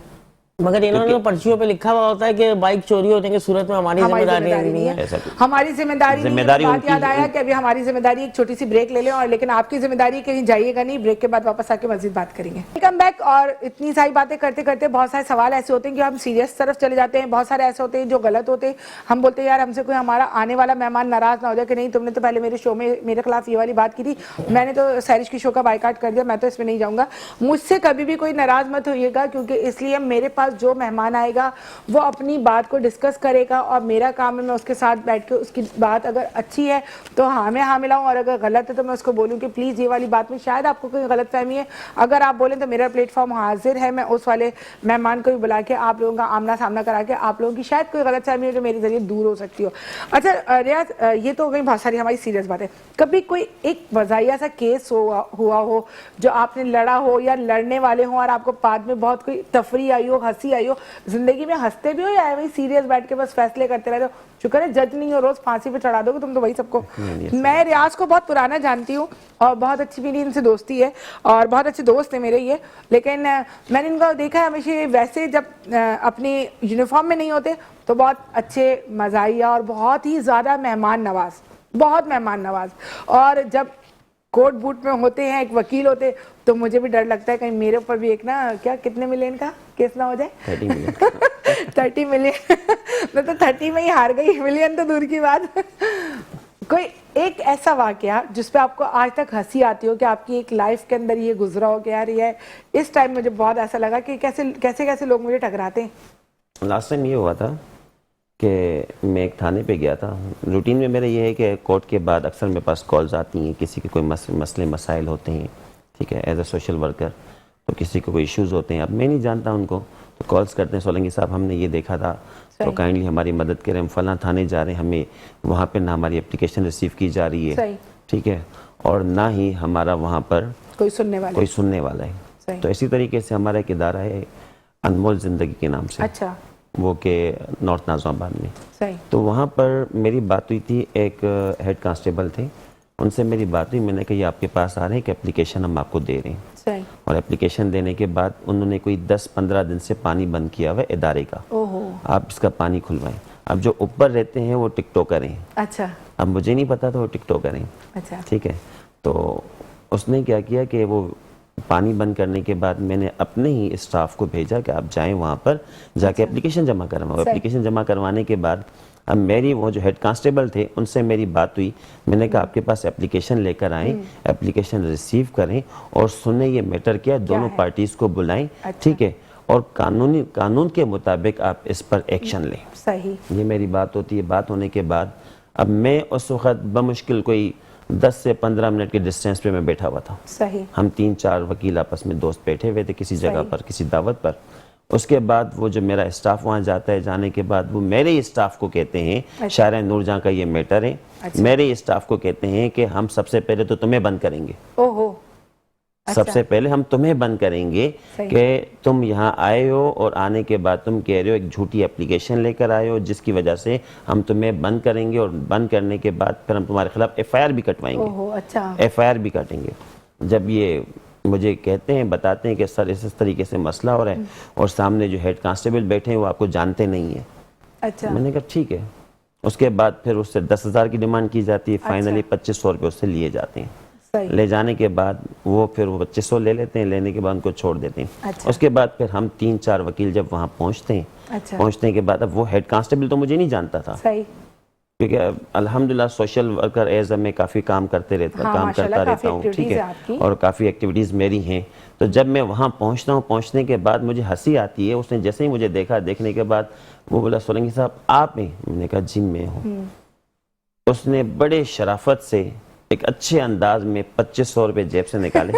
مگر انہوں نے پرچیوں پہ لکھا ہوا ہوتا ہے کہ بائک چوری ہونے کی صورت میں ہماری ذمہ داری نہیں ہے ہماری ذمہ داری بات یاد آیا کہ ابھی ہماری ذمہ داری ایک چھوٹی سی بریک لے لیں اور لیکن آپ کی ذمہ داری کہیں جائیے گا نہیں بریک کے بعد واپس آ کے مزید بات کریں گے ویلکم بیک اور اتنی ساری باتیں کرتے کرتے بہت سارے سوال ایسے ہوتے ہیں کہ ہم سیریس طرف چلے جاتے ہیں بہت سارے ایسے ہوتے ہیں جو غلط ہوتے ہیں ہم بولتے ہیں یار ہم سے کوئی ہمارا آنے والا مہمان ناراض نہ ہو جائے کہ نہیں تم نے تو پہلے میرے شو میں میرے خلاف یہ والی بات کی تھی میں نے تو سیرش کی شو کا بائیکاٹ کر دیا میں تو اس میں نہیں جاؤں گا مجھ سے کبھی بھی کوئی ناراض مت ہوئیے گا کیونکہ اس لیے میرے پاس پاس جو مہمان آئے گا وہ اپنی بات کو ڈسکس کرے گا اور میرا کام ہے میں اس کے ساتھ بیٹھ کے اس کی بات اگر اچھی ہے تو ہاں میں ہاں ملاؤں اور اگر غلط ہے تو میں اس کو بولوں کہ پلیز یہ والی بات میں شاید آپ کو کوئی غلط فہمی ہے, اگر آپ بولیں تو میرا پلیٹ فارم حاضر ہے, میں اس والے مہمان کو بھی بلا کے آپ لوگوں کا آمنا سامنا کرا کے آپ لوگوں کی شاید کوئی غلط فہمی ہے جو میرے ذریعے دور ہو سکتی ہو. اچھا ریاض, یہ تو ہو گئی بہت ساری ہماری سیریس باتیں, کبھی کوئی ایک مزاحیہ سا کیس ہوا ہو جو آپ نے لڑا ہو یا لڑنے والے ہوں اور آپ کو بعد میں بہت کوئی تفریح آئی ہو, ہنسی آئی ہو, زندگی میں ہنستے بھی ہو یا وہی سیریس بیٹھ کے بس فیصلے کرتے رہتے ہو؟ شکر ہے جج نہیں ہو, روز پھانسی پہ چڑھا دو گے تم تو وہی سب کو. میں ریاض کو بہت پرانا جانتی ہوں اور بہت اچھی میری ان سے دوستی ہے اور بہت اچھے دوست ہیں میرے یہ, لیکن میں نے ان کو دیکھا ہے ہمیشہ ویسے جب اپنی یونیفارم میں نہیں ہوتے تو بہت اچھے مزاحیہ اور بہت ہی زیادہ مہمان نواز, بہت مہمان نواز, اور جب کوٹ بوٹ میں ہوتے ہیں, ایک وکیل ہوتے, تو مجھے بھی ڈر لگتا ہے کہیں میرے اوپر بھی ایک نا کیا کتنے ملین کا کیس نہ ہو جائے, 30 ملین. میں تو 30 میں ہی ہار گئی, ملین تو دور کی بات. کوئی ایک ایسا واقعہ جس پہ آپ کو آج تک ہنسی آتی ہو کہ آپ کی ایک لائف کے اندر یہ گزرا ہو کہ یار یہ اس ٹائم مجھے بہت ایسا لگا کہ کیسے لوگ مجھے ٹکراتے ہیں؟ لاسٹ ٹائم یہ ہوا تھا کہ میں ایک تھانے پہ گیا تھا. روٹین میں میرا یہ ہے کہ کورٹ کے بعد اکثر میرے پاس کالز آتی ہیں, کسی کے کوئی مسئلے مسائل ہوتے ہیں, ٹھیک ہے, ایز اے سوشل ورکر, تو کسی کو کوئی ایشوز ہوتے ہیں, اب میں نہیں جانتا ان کو, تو کالز کرتے ہیں, سولنگی صاحب ہم نے یہ دیکھا تھا تو کائنڈلی ہماری مدد کریں, ہم فلاں تھانے جا رہے ہیں, ہمیں وہاں پہ نہ ہماری اپلیکیشن ریسیو کی جا رہی ہے, ٹھیک ہے, اور نہ ہی ہمارا وہاں پر کوئی سننے والا ہے. تو اسی طریقے سے ہمارا ایک ادارہ ہے انمول زندگی کے نام سے, اچھا, وہ کہ نارتھ نازم آباد میں, تو وہاں پر میری بات ہوئی تھی, ایک ہیڈ کانسٹیبل تھے, ان سے میری بات ہوئی, میں نے کہا یہ آپ کے پاس آ رہے ہیں کہ اپلیکیشن ہم آپ کو دے رہے ہیں, اور اپلیکیشن دینے کے بعد انہوں نے کوئی 10-15 دن سے پانی بند کیا ہوا ادارے کا, آپ اس کا پانی کھلوائیں. اب جو اوپر رہتے ہیں وہ ٹک ٹوکر ہیں, اچھا, اب مجھے نہیں پتا تھا وہ ٹک ٹوکر ہیں, اچھا, ٹھیک ہے, تو اس نے کیا کیا کہ وہ پانی بند کرنے کے بعد میں نے اپنے ہی اسٹاف کو بھیجا کہ آپ جائیں وہاں پر جا کے اپلیکیشن جمع کرواؤ. اپلیکیشن جمع کروانے کے بعد اب میری وہ جو ہیڈ کانسٹیبل تھے ان سے میری بات ہوئی, میں نے کہا آپ کے پاس اپلیکیشن لے کر آئیں, اپلیکیشن ریسیو کریں اور سنیں یہ میٹر کیا, دونوں پارٹیز کو بلائیں, ٹھیک ہے, اور قانون کے مطابق آپ اس پر ایکشن لیں. صحیح, یہ میری بات ہوتی ہے. بات ہونے کے بعد اب میں اس وقت بمشکل کوئی 10 سے 15 منٹ کے ڈسٹینس پہ میں بیٹھا ہوا تھا. صحیح, ہم 3-4 وکیل آپس میں دوست بیٹھے ہوئے تھے کسی جگہ پر, کسی دعوت پر. اس کے بعد وہ جو میرا اسٹاف وہاں جاتا ہے, جانے کے بعد وہ میرے ہی اسٹاف کو کہتے ہیں شارع نور جہاں کا یہ میٹر ہے, میرے ہی اسٹاف کو کہتے ہیں کہ ہم سب سے پہلے تو تمہیں بند کریں گے, سب سے پہلے ہم تمہیں بند کریں گے کہ تم یہاں آئے ہو اور آنے کے بعد تم کہہ رہے ہو ایک جھوٹی اپلیکیشن لے کر آئے ہو جس کی وجہ سے ہم تمہیں بند کریں گے, اور بند کرنے کے بعد پھر ہم تمہارے خلاف ایف آئی آر بھی کٹوائیں گے, ایف آئی آر بھی کاٹیں گے. جب یہ مجھے کہتے ہیں, بتاتے ہیں کہ سر اس طریقے سے مسئلہ ہو رہا ہے اور سامنے جو ہیڈ کانسٹیبل بیٹھے ہیں وہ آپ کو جانتے نہیں ہیں, میں نے کہا ٹھیک ہے. اس کے بعد پھر اس سے 10,000 کی ڈیمانڈ کی جاتی ہے, فائنلی 2500 روپے اس سے لیے جاتے ہیں. لے جانے کے بعد وہ پھر 2500 لے لیتے ہیں, لینے کے بعد ان کو چھوڑ دیتے ہیں. اس کے بعد پھر ہم 3-4 وکیل جب وہاں پہنچتے ہیں, پہنچنے کے بعد اب وہ ہیڈ کانسٹیبل تو مجھے نہیں جانتا تھا, کیونکہ الحمدللہ سوشل ورکر ایز میں کافی کام کرتا رہتا ہوں, ٹھیک ہے, اور کافی ایکٹیویٹیز میری ہیں. تو جب میں وہاں پہنچتا ہوں, پہنچنے کے بعد مجھے ہنسی آتی ہے. اس نے جیسے ہی مجھے دیکھا, دیکھنے کے بعد وہ بولا سولنگی صاحب آپ ہیں؟ میں نے کہا جی میں ہوں. اس نے بڑے شرافت سے ایک اچھے انداز میں 2500 روپے جیب سے نکالے.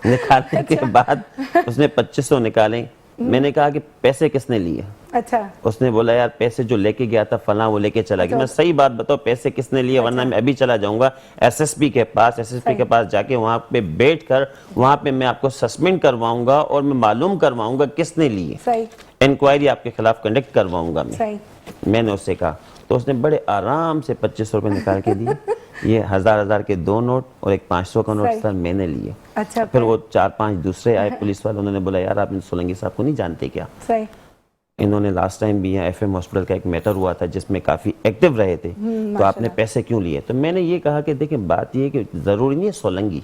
نکالنے کے بعد اس نے 2500 نکالے. میں نے کہا کہ پیسے کس نے لیے؟ اچھا, اس نے بولا یار پیسے جو لے کے گیا تھا فلاں وہ لے کے چلا گیا. میں صحیح بات بتاؤ پیسے کس نے لیے, ورنہ میں ابھی چلا جاؤں گا ایس ایس پی کے پاس جا کے وہاں پہ بیٹھ کر وہاں پہ میں آپ کو سسپینڈ کرواؤں گا اور میں معلوم کرواؤں گا کس نے لیے, انکوائری آپ کے خلاف کنڈکٹ کرواؤں گا میں نے اس سے کہا. تو اس نے بڑے آرام سے 2500 روپے نکال کے دیے. یہ 1000 کے 2 نوٹ اور ایک 500 کا نوٹ سر میں نے لیے. پھر وہ 4-5 دوسرے آئے پولیس والے, انہوں نے بولا یار آپ ان سولنگی صاحب کو نہیں جانتے کیا؟ انہوں نے لاسٹ ٹائم بھی یہاں ایف ایم ہاسپٹل کا ایک میٹر ہوا تھا جس میں کافی ایکٹیو رہے تھے, تو آپ نے پیسے کیوں لیے؟ تو میں نے یہ کہا کہ دیکھیں بات یہ کہ ضروری نہیں ہے سولنگی,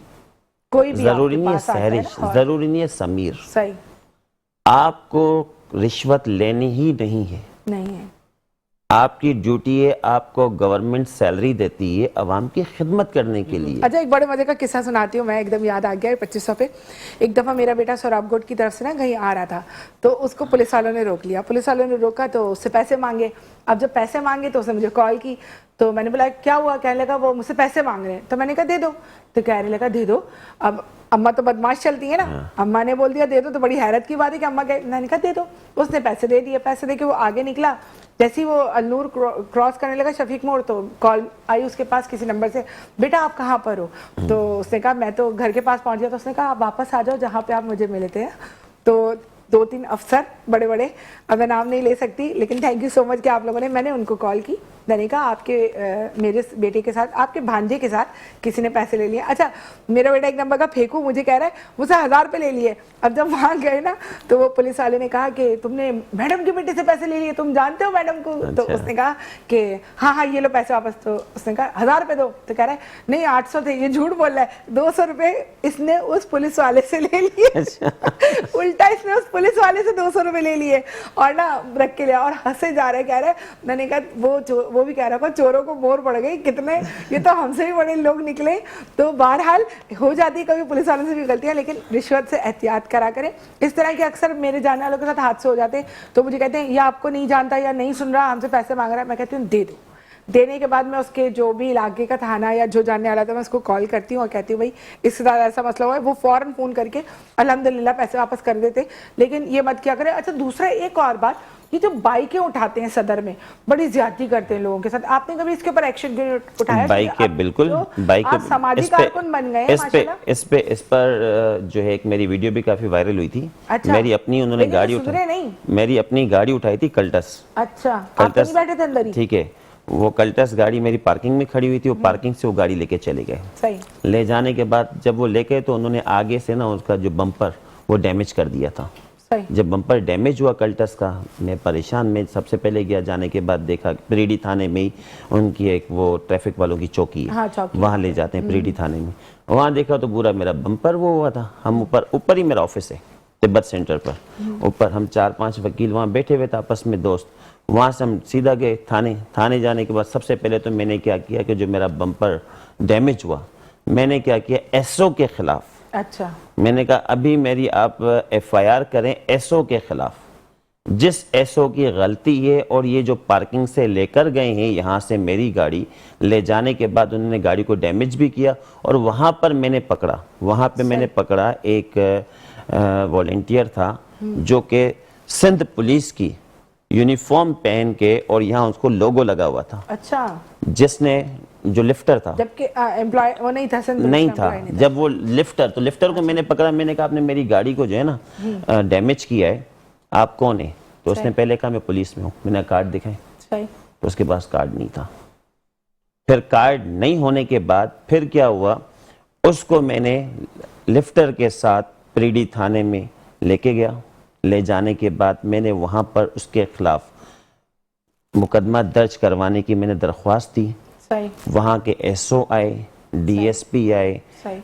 ضروری نہیں ہے سہرش, ضروری نہیں ہے سمیر, آپ کو رشوت لینی ہی نہیں ہے. آپ کی ڈیوٹی ہے, آپ کو گورنمنٹ سیلری دیتی ہے عوام کی خدمت کرنے کے لیے. اچھا ایک بڑے مزے کا قصہ سناتی ہوں میں, ایک دم یاد آ گیا 2500 پہ. ایک دفعہ میرا بیٹا سوراب گوٹ کی طرف سے نا کہیں آ رہا تھا, تو اس کو پولیس والوں نے روک لیا. پولیس والوں نے روکا تو اس سے پیسے مانگے. اب جب پیسے مانگے تو اس نے مجھے کال کی, تو میں نے بولا کیا ہوا؟ کہنے لگا وہ مجھ سے پیسے مانگ رہے ہیں. تو میں نے کہا دے دو. تو کہنے لگا دے دو. اب اماں تو بدماش چلتی ہیں نا, اماں نے بول دیا دے دو, تو بڑی حیرت کی بات ہے کہ اماں میں نے کہا دے دو. اس نے پیسے دے دیے. پیسے دے کے وہ آگے نکلا. جیسے وہ النور کراس کرنے لگا شفیق موڑ, تو کال آئی اس کے پاس کسی نمبر سے, بیٹا آپ کہاں پر ہو؟ تو اس نے کہا میں تو گھر کے پاس پہنچ گیا. تو اس نے کہا آپ واپس آ جاؤ جہاں پہ آپ مجھے ملے تھے. تو 2-3 افسر بڑے بڑے, اب میں نام نہیں لے سکتی, لیکن تھینک یو سو مچ کہ آپ لوگوں نے, میں نے ان کو کال کی. میں نے کہا آپ کے میرے بیٹے کے ساتھ, آپ کے بھانجے کے ساتھ کسی نے پیسے لے لیے. اچھا میرا بیٹا ایک نمبر کا پھینکو مجھے کہہ رہا ہے مجھ سے 1000 روپے لے لیے. اب جب وہاں گئے نا تو وہ پولیس والے نے کہا کہ تم نے میڈم کے بیٹے سے پیسے لے لیے, تم جانتے ہو میڈم کو؟ تو اس نے کہا کہ ہاں یہ لو پیسے واپس. تو اس نے کہا 1000 روپے دو. تو کہہ رہا ہے نہیں 800 تھے, یہ جھوٹ بول رہا ہے. 200 روپے اس نے اس پولیس والے سے لے لیے. الٹا اس نے اس پولیس والے سے 200 روپے لے لیے اور نا رکھ کے لیا, اور ہنسے جا رہے. کہہ رہے میں نے کہا وہ بھی کہہ رہا تھا چوروں کو مور پڑ گئی, کتنے یہ تو ہم سے بھی بڑے لوگ نکلے. تو بہرحال ہو جاتی ہے کبھی پولیس والوں سے بھی غلطیاں, لیکن رشوت سے احتیاط کرا کریں. اس طرح کے اکثر میرے جاننے والوں کے ساتھ حادثے ہو جاتے ہیں. تو مجھے کہتے ہیں یا آپ کو نہیں جانتا یا نہیں سن رہا, ہم سے پیسے مانگ رہا ہے. میں کہتی ہوں دے دو. دینے کے بعد میں اس کے جو بھی علاقے کا تھانہ یا جو جاننے والا تھا میں اس کو کال کرتی ہوں اور کہتی ہوں بھائی اس کے ساتھ ایسا مسئلہ ہوا ہے. وہ فوراً فون کر کے الحمدللہ پیسے واپس کر دیتے. لیکن یہ مت کیا کریں. اچھا دوسرا ایک اور بات, یہ جو بائکیں اٹھاتے ہیں صدر میں بڑی زیادتی کرتے ہیں لوگوں کے ساتھ, آپ نے کبھی اس کے اوپر ایکشن اٹھایا؟ بائکیں بالکل, آپ سماجی کارکن بن گئے ہیں اس پر جو ہے ایک میری ویڈیو بھی کافی وائرل ہوئی تھی. میری اپنی انہوں نے گاڑی اٹھائی, میری اپنی گاڑی اٹھائی تھی کلٹس. اچھا آپ نہیں بیٹھے تھے اندر ہی؟ ٹھیک ہے, وہ کلٹس گاڑی میری پارکنگ میں کھڑی ہوئی تھی, وہ پارکنگ سے وہ گاڑی لے کے چلے گئے. صحیح. لے جانے کے بعد جب وہ لے گئے تو انہوں نے آگے سے نا اس کا جو بمپر وہ ڈیمیج کر دیا تھا. جب بمپر ڈیمیج ہوا کلٹس کا, میں پریشان. میں سب سے پہلے گیا, جانے کے بعد دیکھا پریڈی تھانے میں ہی ان کی ایک وہ ٹریفک والوں کی چوکی ہے, وہاں لے جاتے ہیں پریڈی تھانے میں. وہاں دیکھا تو پورا میرا بمپر وہ ہوا تھا. ہم اوپر ہی میرا آفس ہے تبت سینٹر پر, اوپر ہم 4-5 وکیل وہاں بیٹھے ہوئے تھے آپس میں دوست. وہاں سے ہم سیدھا گئے تھانے جانے کے بعد سب سے پہلے تو میں نے کیا کیا کہ جو میرا بمپر ڈیمیج ہوا, میں نے کیا کیا ایس او کے خلاف. اچھا میں نے کہا ابھی میری آپ ایف آئی آر کریں ایس او کے خلاف. جس ایس او کی غلطی ہے, اور یہ جو پارکنگ سے لے کر گئے ہیں یہاں سے میری گاڑی لے جانے کے بعد انہوں نے گاڑی کو ڈیمیج بھی کیا. اور وہاں پر میں نے پکڑا, وہاں پہ میں نے پکڑا ایک والنٹیئر تھا جو کہ سندھ پولیس کی یونیفارم پہن کے, اور یہاں اس کو لوگو لگا ہوا تھا. اچھا. جس نے جو لفٹر تھا, جبکہ ایمپلائی وہ نہیں تھا, جب وہ لفٹر, تو لفٹر کو میں نے پکڑا. میں نے کہا آپ نے میری گاڑی کو جو ہے نا ڈیمیج کیا ہے, آپ کون ہیں؟ تو اس نے پہلے کہا میں پولیس میں ہوں. میں نے کارڈ دکھائے تو اس کے پاس کارڈ نہیں تھا. پھر کارڈ نہیں ہونے کے بعد پھر کیا ہوا, اس کو میں نے لفٹر کے ساتھ پریڈی تھانے میں لے کے گیا. لے جانے کے بعد میں نے وہاں پر اس کے خلاف مقدمہ درج کروانے کی میں نے درخواست دی. وہاں کے ایس او آئے, ڈی ایس پی آئے,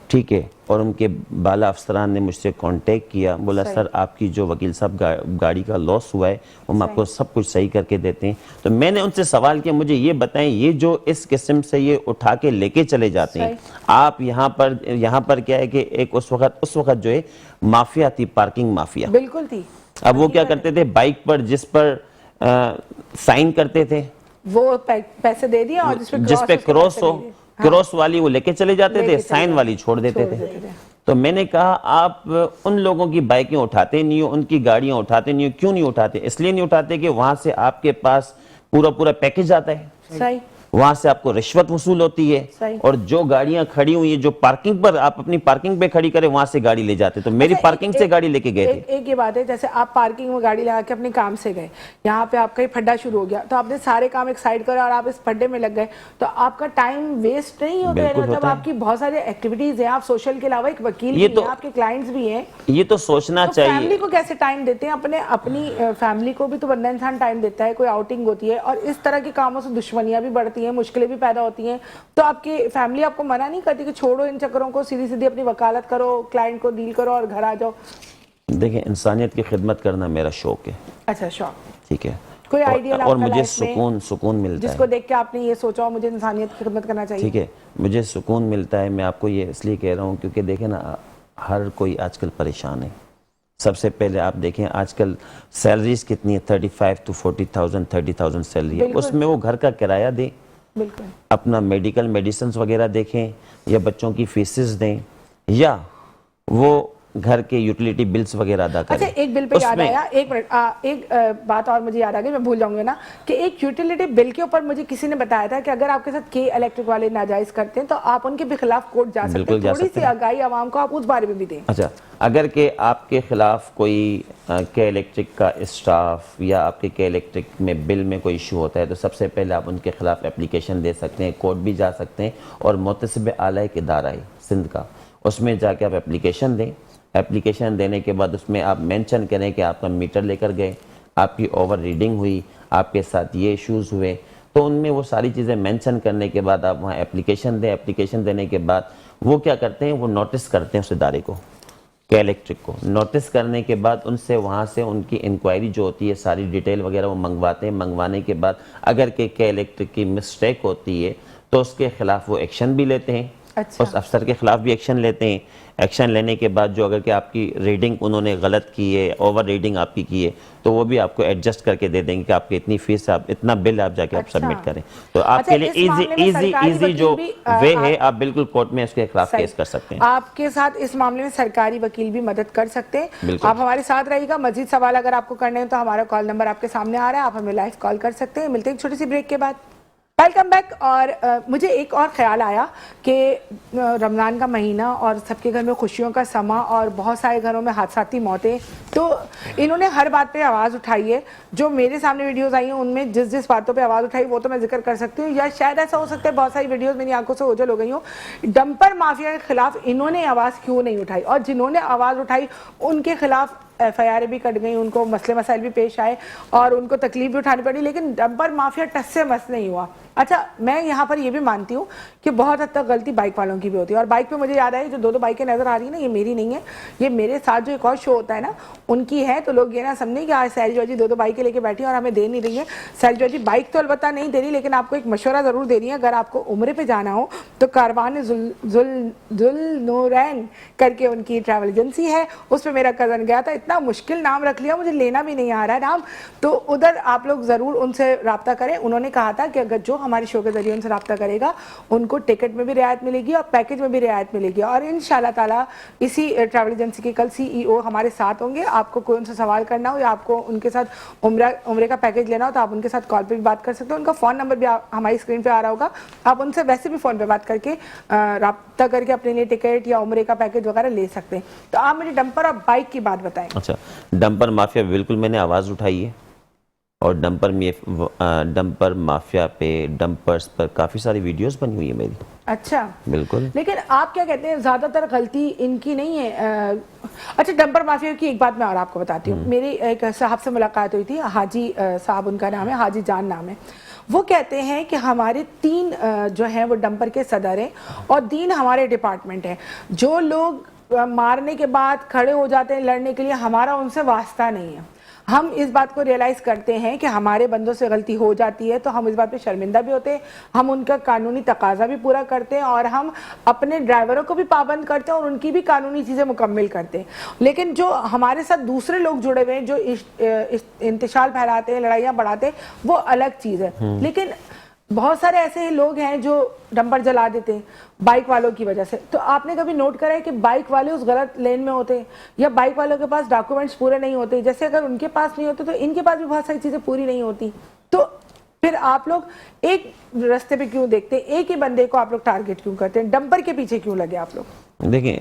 ٹھیک ہے, اور ان کے بالا افسران نے مجھ سے کانٹیکٹ کیا. بولا سر آپ کی جو وکیل صاحب گاڑی کا لاس ہوا ہے وہ ہم آپ کو سب کچھ صحیح کر کے دیتے ہیں. تو میں نے ان سے سوال کیا مجھے یہ بتائیں, یہ جو اس قسم سے یہ اٹھا کے لے کے چلے جاتے ہیں, آپ یہاں پر کیا ہے کہ ایک اس وقت جو ہے مافیا تھی, پارکنگ مافیا بالکل تھی. اب وہ کیا کرتے تھے, بائک پر جس پر سائن کرتے تھے وہ پیسے دے دیا, اور جس پہ کراس والی وہ لے کے چلے جاتے تھے, سائن والی چھوڑ دیتے تھے. تو میں نے کہا آپ ان لوگوں کی بائکیں اٹھاتے نہیں ہو, ان کی گاڑیاں اٹھاتے نہیں ہو. کیوں نہیں اٹھاتے؟ اس لیے نہیں اٹھاتے کہ وہاں سے آپ کے پاس پورا پیکج آتا ہے. صحیح. وہاں سے آپ کو رشوت وصول ہوتی ہے, اور جو گاڑیاں کھڑی ہوئی ہیں جو پارکنگ پر آپ اپنی پارکنگ پہ کھڑی کریں وہاں سے گاڑی لے جاتے. تو میری پارکنگ سے گاڑی لے کے گئے تھے. ایک یہ بات ہے, جیسے آپ پارکنگ میں گاڑی لگا کے اپنے کام سے گئے, یہاں پہ آپ کا یہ پھڈا شروع ہو گیا, تو آپ نے سارے کام ایک سائڈ کرے اور آپ اس پھڈے میں لگ گئے, تو آپ کا ٹائم ویسٹ نہیں ہوتا ہے. مطلب آپ کی بہت سارے ایکٹیویٹیز ہیں, آپ سوشل کے علاوہ ایک وکیل بھی ہیں, آپ کے کلائنٹس بھی ہیں. یہ تو سوچنا چاہیے فیملی کو کیسے ٹائم دیتے ہیں, اپنی فیملی کو بھی تو بندہ انسان ٹائم دیتا ہے, کوئی آؤٹنگ ہوتی ہے, اور اس طرح کے کاموں سے دشمنیاں بھی بڑھتی ہیں, مشکلیں بھی پیدا ہوتی ہیں. تو آپ کی فیملی آپ کو منع نہیں کرتی کہ چھوڑو ان چکروں کو, سیدھی اپنی وکالت کرو, کلائنٹ کو ڈیل کرو اور گھر آ جاؤ؟ دیکھیں انسانیت کی خدمت کرنا میرا شوق ہے. اچھا شوق. ٹھیک ہے, کوئی آئیڈیل اور مجھے سکون ملتا ہے جس کو دیکھ کے آپ نے یہ سوچا ہو مجھے انسانیت کی خدمت کرنا چاہیے؟ ٹھیک ہے، مجھے سکون ملتا ہے. میں آپ کو یہ اس لیے کہہ رہا ہوں کیونکہ دیکھیں نا ہر کوئی آج کل پریشان ہے. سب سے پہلے آپ دیکھیں آج کل سیلریز کتنی ہے، 35 to 40,000 30,000 سیلری ہے. اس میں وہ گھر کا کرایہ دیں، بالکل اپنا میڈیکل میڈیسنز وغیرہ دیکھیں، یا بچوں کی فیسز دیں، یا وہ گھر کے یوٹیلیٹی بلز وغیرہ ادا کریں. اچھا ایک بل پہ یاد آیا، ایک منٹ، ایک بات اور مجھے یاد آ گئی، میں بھول جاؤں گی نا، کہ ایک یوٹیلیٹی بل کے اوپر مجھے کسی نے بتایا تھا کہ اگر آپ کے ساتھ کے الیکٹرک والے ناجائز کرتے ہیں تو آپ ان کے بھی خلاف کورٹ جا سکتے ہیں. تھوڑی سی آگاہی عوام کو آپ اس بارے میں بھی دیں. اچھا، اگر کہ آپ کے خلاف کوئی کے الیکٹرک کا اسٹاف یا آپ کے الیکٹرک میں بل میں کوئی ایشو ہوتا ہے تو سب سے پہلے آپ ان کے خلاف اپلیکیشن دے سکتے ہیں، کورٹ بھی جا سکتے ہیں، اور محتسب اعلیٰ ایک ادارہ ہے سندھ کا، اس میں جا کے آپ اپلیکیشن دیں. اپلیکیشن دینے کے بعد اس میں آپ مینشن کریں کہ آپ کا میٹر لے کر گئے، آپ کی اوور ریڈنگ ہوئی، آپ کے ساتھ یہ ایشوز ہوئے، تو ان میں وہ ساری چیزیں مینشن کرنے کے بعد آپ وہاں اپلیکیشن دیں. اپلیکیشن دینے کے بعد وہ کیا کرتے ہیں، وہ نوٹس کرتے ہیں اس ادارے کو، کے الیکٹرک کو. نوٹس کرنے کے بعد ان سے وہاں سے ان کی انکوائری جو ہوتی ہے ساری ڈیٹیل وغیرہ وہ منگواتے ہیں. منگوانے کے بعد اگر کہ کے الیکٹرک کی مسٹیک ہوتی ہے تو اس کے خلاف وہ ایکشن بھی لیتے ہیں. اس افسر کے خلاف بھی ایکشن لیتے ہیں. ایکشن لینے کے بعد جو اگر کہ آپ کی ریڈنگ انہوں نے غلط کی ہے، اوور ریڈنگ آپ کی ہے، تو وہ بھی آپ کو ایڈجسٹ کر کے دے دیں گے کہ آپ کی اتنی فیس، آپ اتنا بل آپ جا کے آپ سبمٹ کریں. تو آپ کے لیے ایزی جو وے ہے، آپ بالکل کورٹ میں اس کے خلاف کیس کر سکتے ہیں. آپ کے ساتھ اس معاملے میں سرکاری وکیل بھی مدد کر سکتے ہیں. آپ ہمارے ساتھ رہیے گا. مزید سوال اگر آپ کو کرنے ہیں تو ہمارا کال نمبر آپ کے سامنے آ رہا ہے، آپ ہمیں لائیو کال کر سکتے ہیں. ملتے ہیں ایک چھوٹی سی بریک کے بعد. Welcome back. اور مجھے ایک اور خیال آیا کہ رمضان کا مہینہ اور سب کے گھر میں خوشیوں کا سما اور بہت سارے گھروں میں حادثاتی موتیں، تو انہوں نے ہر بات پہ آواز اٹھائی ہے. جو میرے سامنے ویڈیوز آئی ہیں ان میں جس باتوں پہ آواز اٹھائی وہ تو میں ذکر کر سکتی ہوں، یا شاید ایسا ہو سکتا ہے بہت ساری ویڈیوز میری آنکھوں سے اوجھل ہو گئی ہوں. ڈمپر مافیا کے خلاف انہوں نے آواز کیوں نہیں اٹھائی، اور جنہوں نے آواز اٹھائی ان کے خلاف ایف آئی آر بھی کٹ گئی، ان کو مسئلے مسائل بھی پیش آئے اور ان کو تکلیف بھی اٹھانی پڑی، لیکن ڈمپر مافیا ٹس سے مس نہیں ہوا. اچھا میں یہاں پر یہ بھی مانتی ہوں کہ بہت حد تک غلطی بائک والوں کی بھی ہوتی ہے. اور بائک پہ مجھے یاد آئی جو دو بائکیں نظر آ رہی ہیں نا، یہ میری نہیں ہے، یہ میرے ساتھ جو ایک اور شو ہوتا ہے نا ان کی ہے. تو لوگ یہ نہ سمجھیں کہ آج سیل جوجی دو بائکیں لے کے بیٹھی اور ہمیں دے نہیں رہی ہے. سیل جوجی بائک تو البتہ نہیں دے رہی، لیکن آپ کو ایک مشورہ ضرور دے رہی ہے. اگر آپ کو عمرے پہ جانا ہو تو کاروان ذوالنورین کر کے ان کی ٹریول ایجنسی ہے، اس پہ میرا کزن گیا تھا. اتنا مشکل نام رکھ لیا، مجھے لینا بھی نہیں آ رہا ہے نام. تو ادھر آپ لوگ ضرور ان سے رابطہ کریں. انہوں نے کہا تھا کہ اگر جو ہمارے شو کے ذریعے ان سے رابطہ کرے گا ان کو ٹکٹ میں بھی رعایت ملے گی اور پیکج میں بھی رعایت ملے گی. اور انشاءاللہ تعالیٰ اسی ٹریول ایجنسی کے کل سی ای او ہمارے ساتھ ہوں گے. آپ کو کوئی ان سے سوال کرنا ہو یا آپ کو ان کے ساتھ عمرے کا پیکج لینا ہو تو آپ ان کے ساتھ کال پہ بھی بات کر سکتے ہیں. ان کا فون نمبر بھی ہماری اسکرین پہ آ رہا ہوگا. آپ ان سے ویسے بھی فون پہ بات کر کے رابطہ کر کے اپنے لیے ٹکٹ یا عمرے کا پیکج وغیرہ لے سکتے ہیں. تو آپ مجھے ڈمپر اور بائک کی بات بتائیں. اچھا، ڈمپر مافیا بالکل میں نے آواز اٹھائی ہے، اور ڈمپر مافیا پہ ڈمپرز پر کافی ساری ویڈیوز بنی ہوئی ہے میری. اچھا بالکل. لیکن آپ کیا کہتے ہیں زیادہ تر غلطی ان کی نہیں ہے. اچھا ڈمپر مافیا کی ایک بات میں اور آپ کو بتاتی ہوں. میری ایک صاحب سے ملاقات ہوئی تھی، حاجی صاحب ان کا نام ہے، حاجی جان نام ہے. وہ کہتے ہیں کہ ہمارے 3 جو ہیں وہ ڈمپر کے صدر ہیں اور 3 ہمارے ڈپارٹمنٹ ہیں. جو لوگ مارنے کے بعد کھڑے ہو جاتے ہیں لڑنے کے لیے، ہمارا ان سے واسطہ نہیں ہے. ہم اس بات کو ریئلائز کرتے ہیں کہ ہمارے بندوں سے غلطی ہو جاتی ہے تو ہم اس بات پہ شرمندہ بھی ہوتے ہیں. ہم ان کا قانونی تقاضا بھی پورا کرتے ہیں اور ہم اپنے ڈرائیوروں کو بھی پابند کرتے ہیں اور ان کی بھی قانونی چیزیں مکمل کرتے ہیں. لیکن جو ہمارے ساتھ دوسرے لوگ جڑے ہوئے ہیں جو انتشال پھیلاتے ہیں، لڑائیاں بڑھاتے ہیں، وہ الگ چیز ہے. لیکن بہت سارے ایسے لوگ ہیں جو ڈمپر جلا دیتے ہیں بائک والوں کی وجہ سے. تو آپ نے کبھی نوٹ کرا ہے کہ بائک والے اس غلط لین میں ہوتے ہیں یا بائک والوں کے پاس ڈاکومنٹس پورے نہیں ہوتے؟ جیسے اگر ان کے پاس نہیں ہوتے تو ان کے پاس بھی بہت ساری چیزیں پوری نہیں ہوتی. تو پھر آپ لوگ ایک رستے پہ کیوں دیکھتے ہیں؟ ایک ہی بندے کو آپ لوگ ٹارگٹ کیوں کرتے ہیں؟ ڈمپر کے پیچھے کیوں لگے آپ لوگ؟ دیکھیں،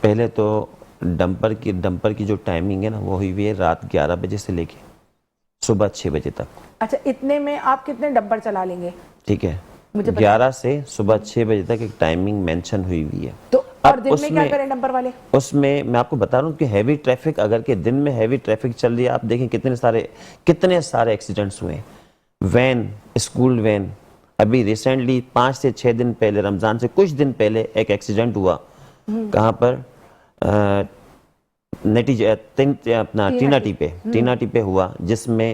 پہلے تو ڈمپر کی جو ٹائمنگ ہے نا وہ ہوئی ہے رات 11 بجے سے لے کے صبح 6 بجے تک. اچھا اتنے میں آپ کتنے ڈمپر چلا لیں گے؟ ٹھیک ہے، 11 سے صبح 6 بجے تک ایک ٹائمنگ مینشن ہوئی ہوئی ہے. تو اور دن میں کیا کریں ڈمپر والے؟ اس میں آپ کو بتا رہا ہوں کہ ہیوی ٹریفک، اگر کہ دن میں ہیوی ٹریفک چل رہی ہے، آپ دیکھیں کتنے سارے ایکسیڈنٹس ہوئے ہیں. وین، اسکول وین، ابھی ریسنٹلی 5 سے 6 دن پہلے، رمضان سے کچھ دن پہلے ایک ایکسیڈنٹ ہوا. کہاں پر؟ اپنا ٹینا ٹی پہ ہوا، جس میں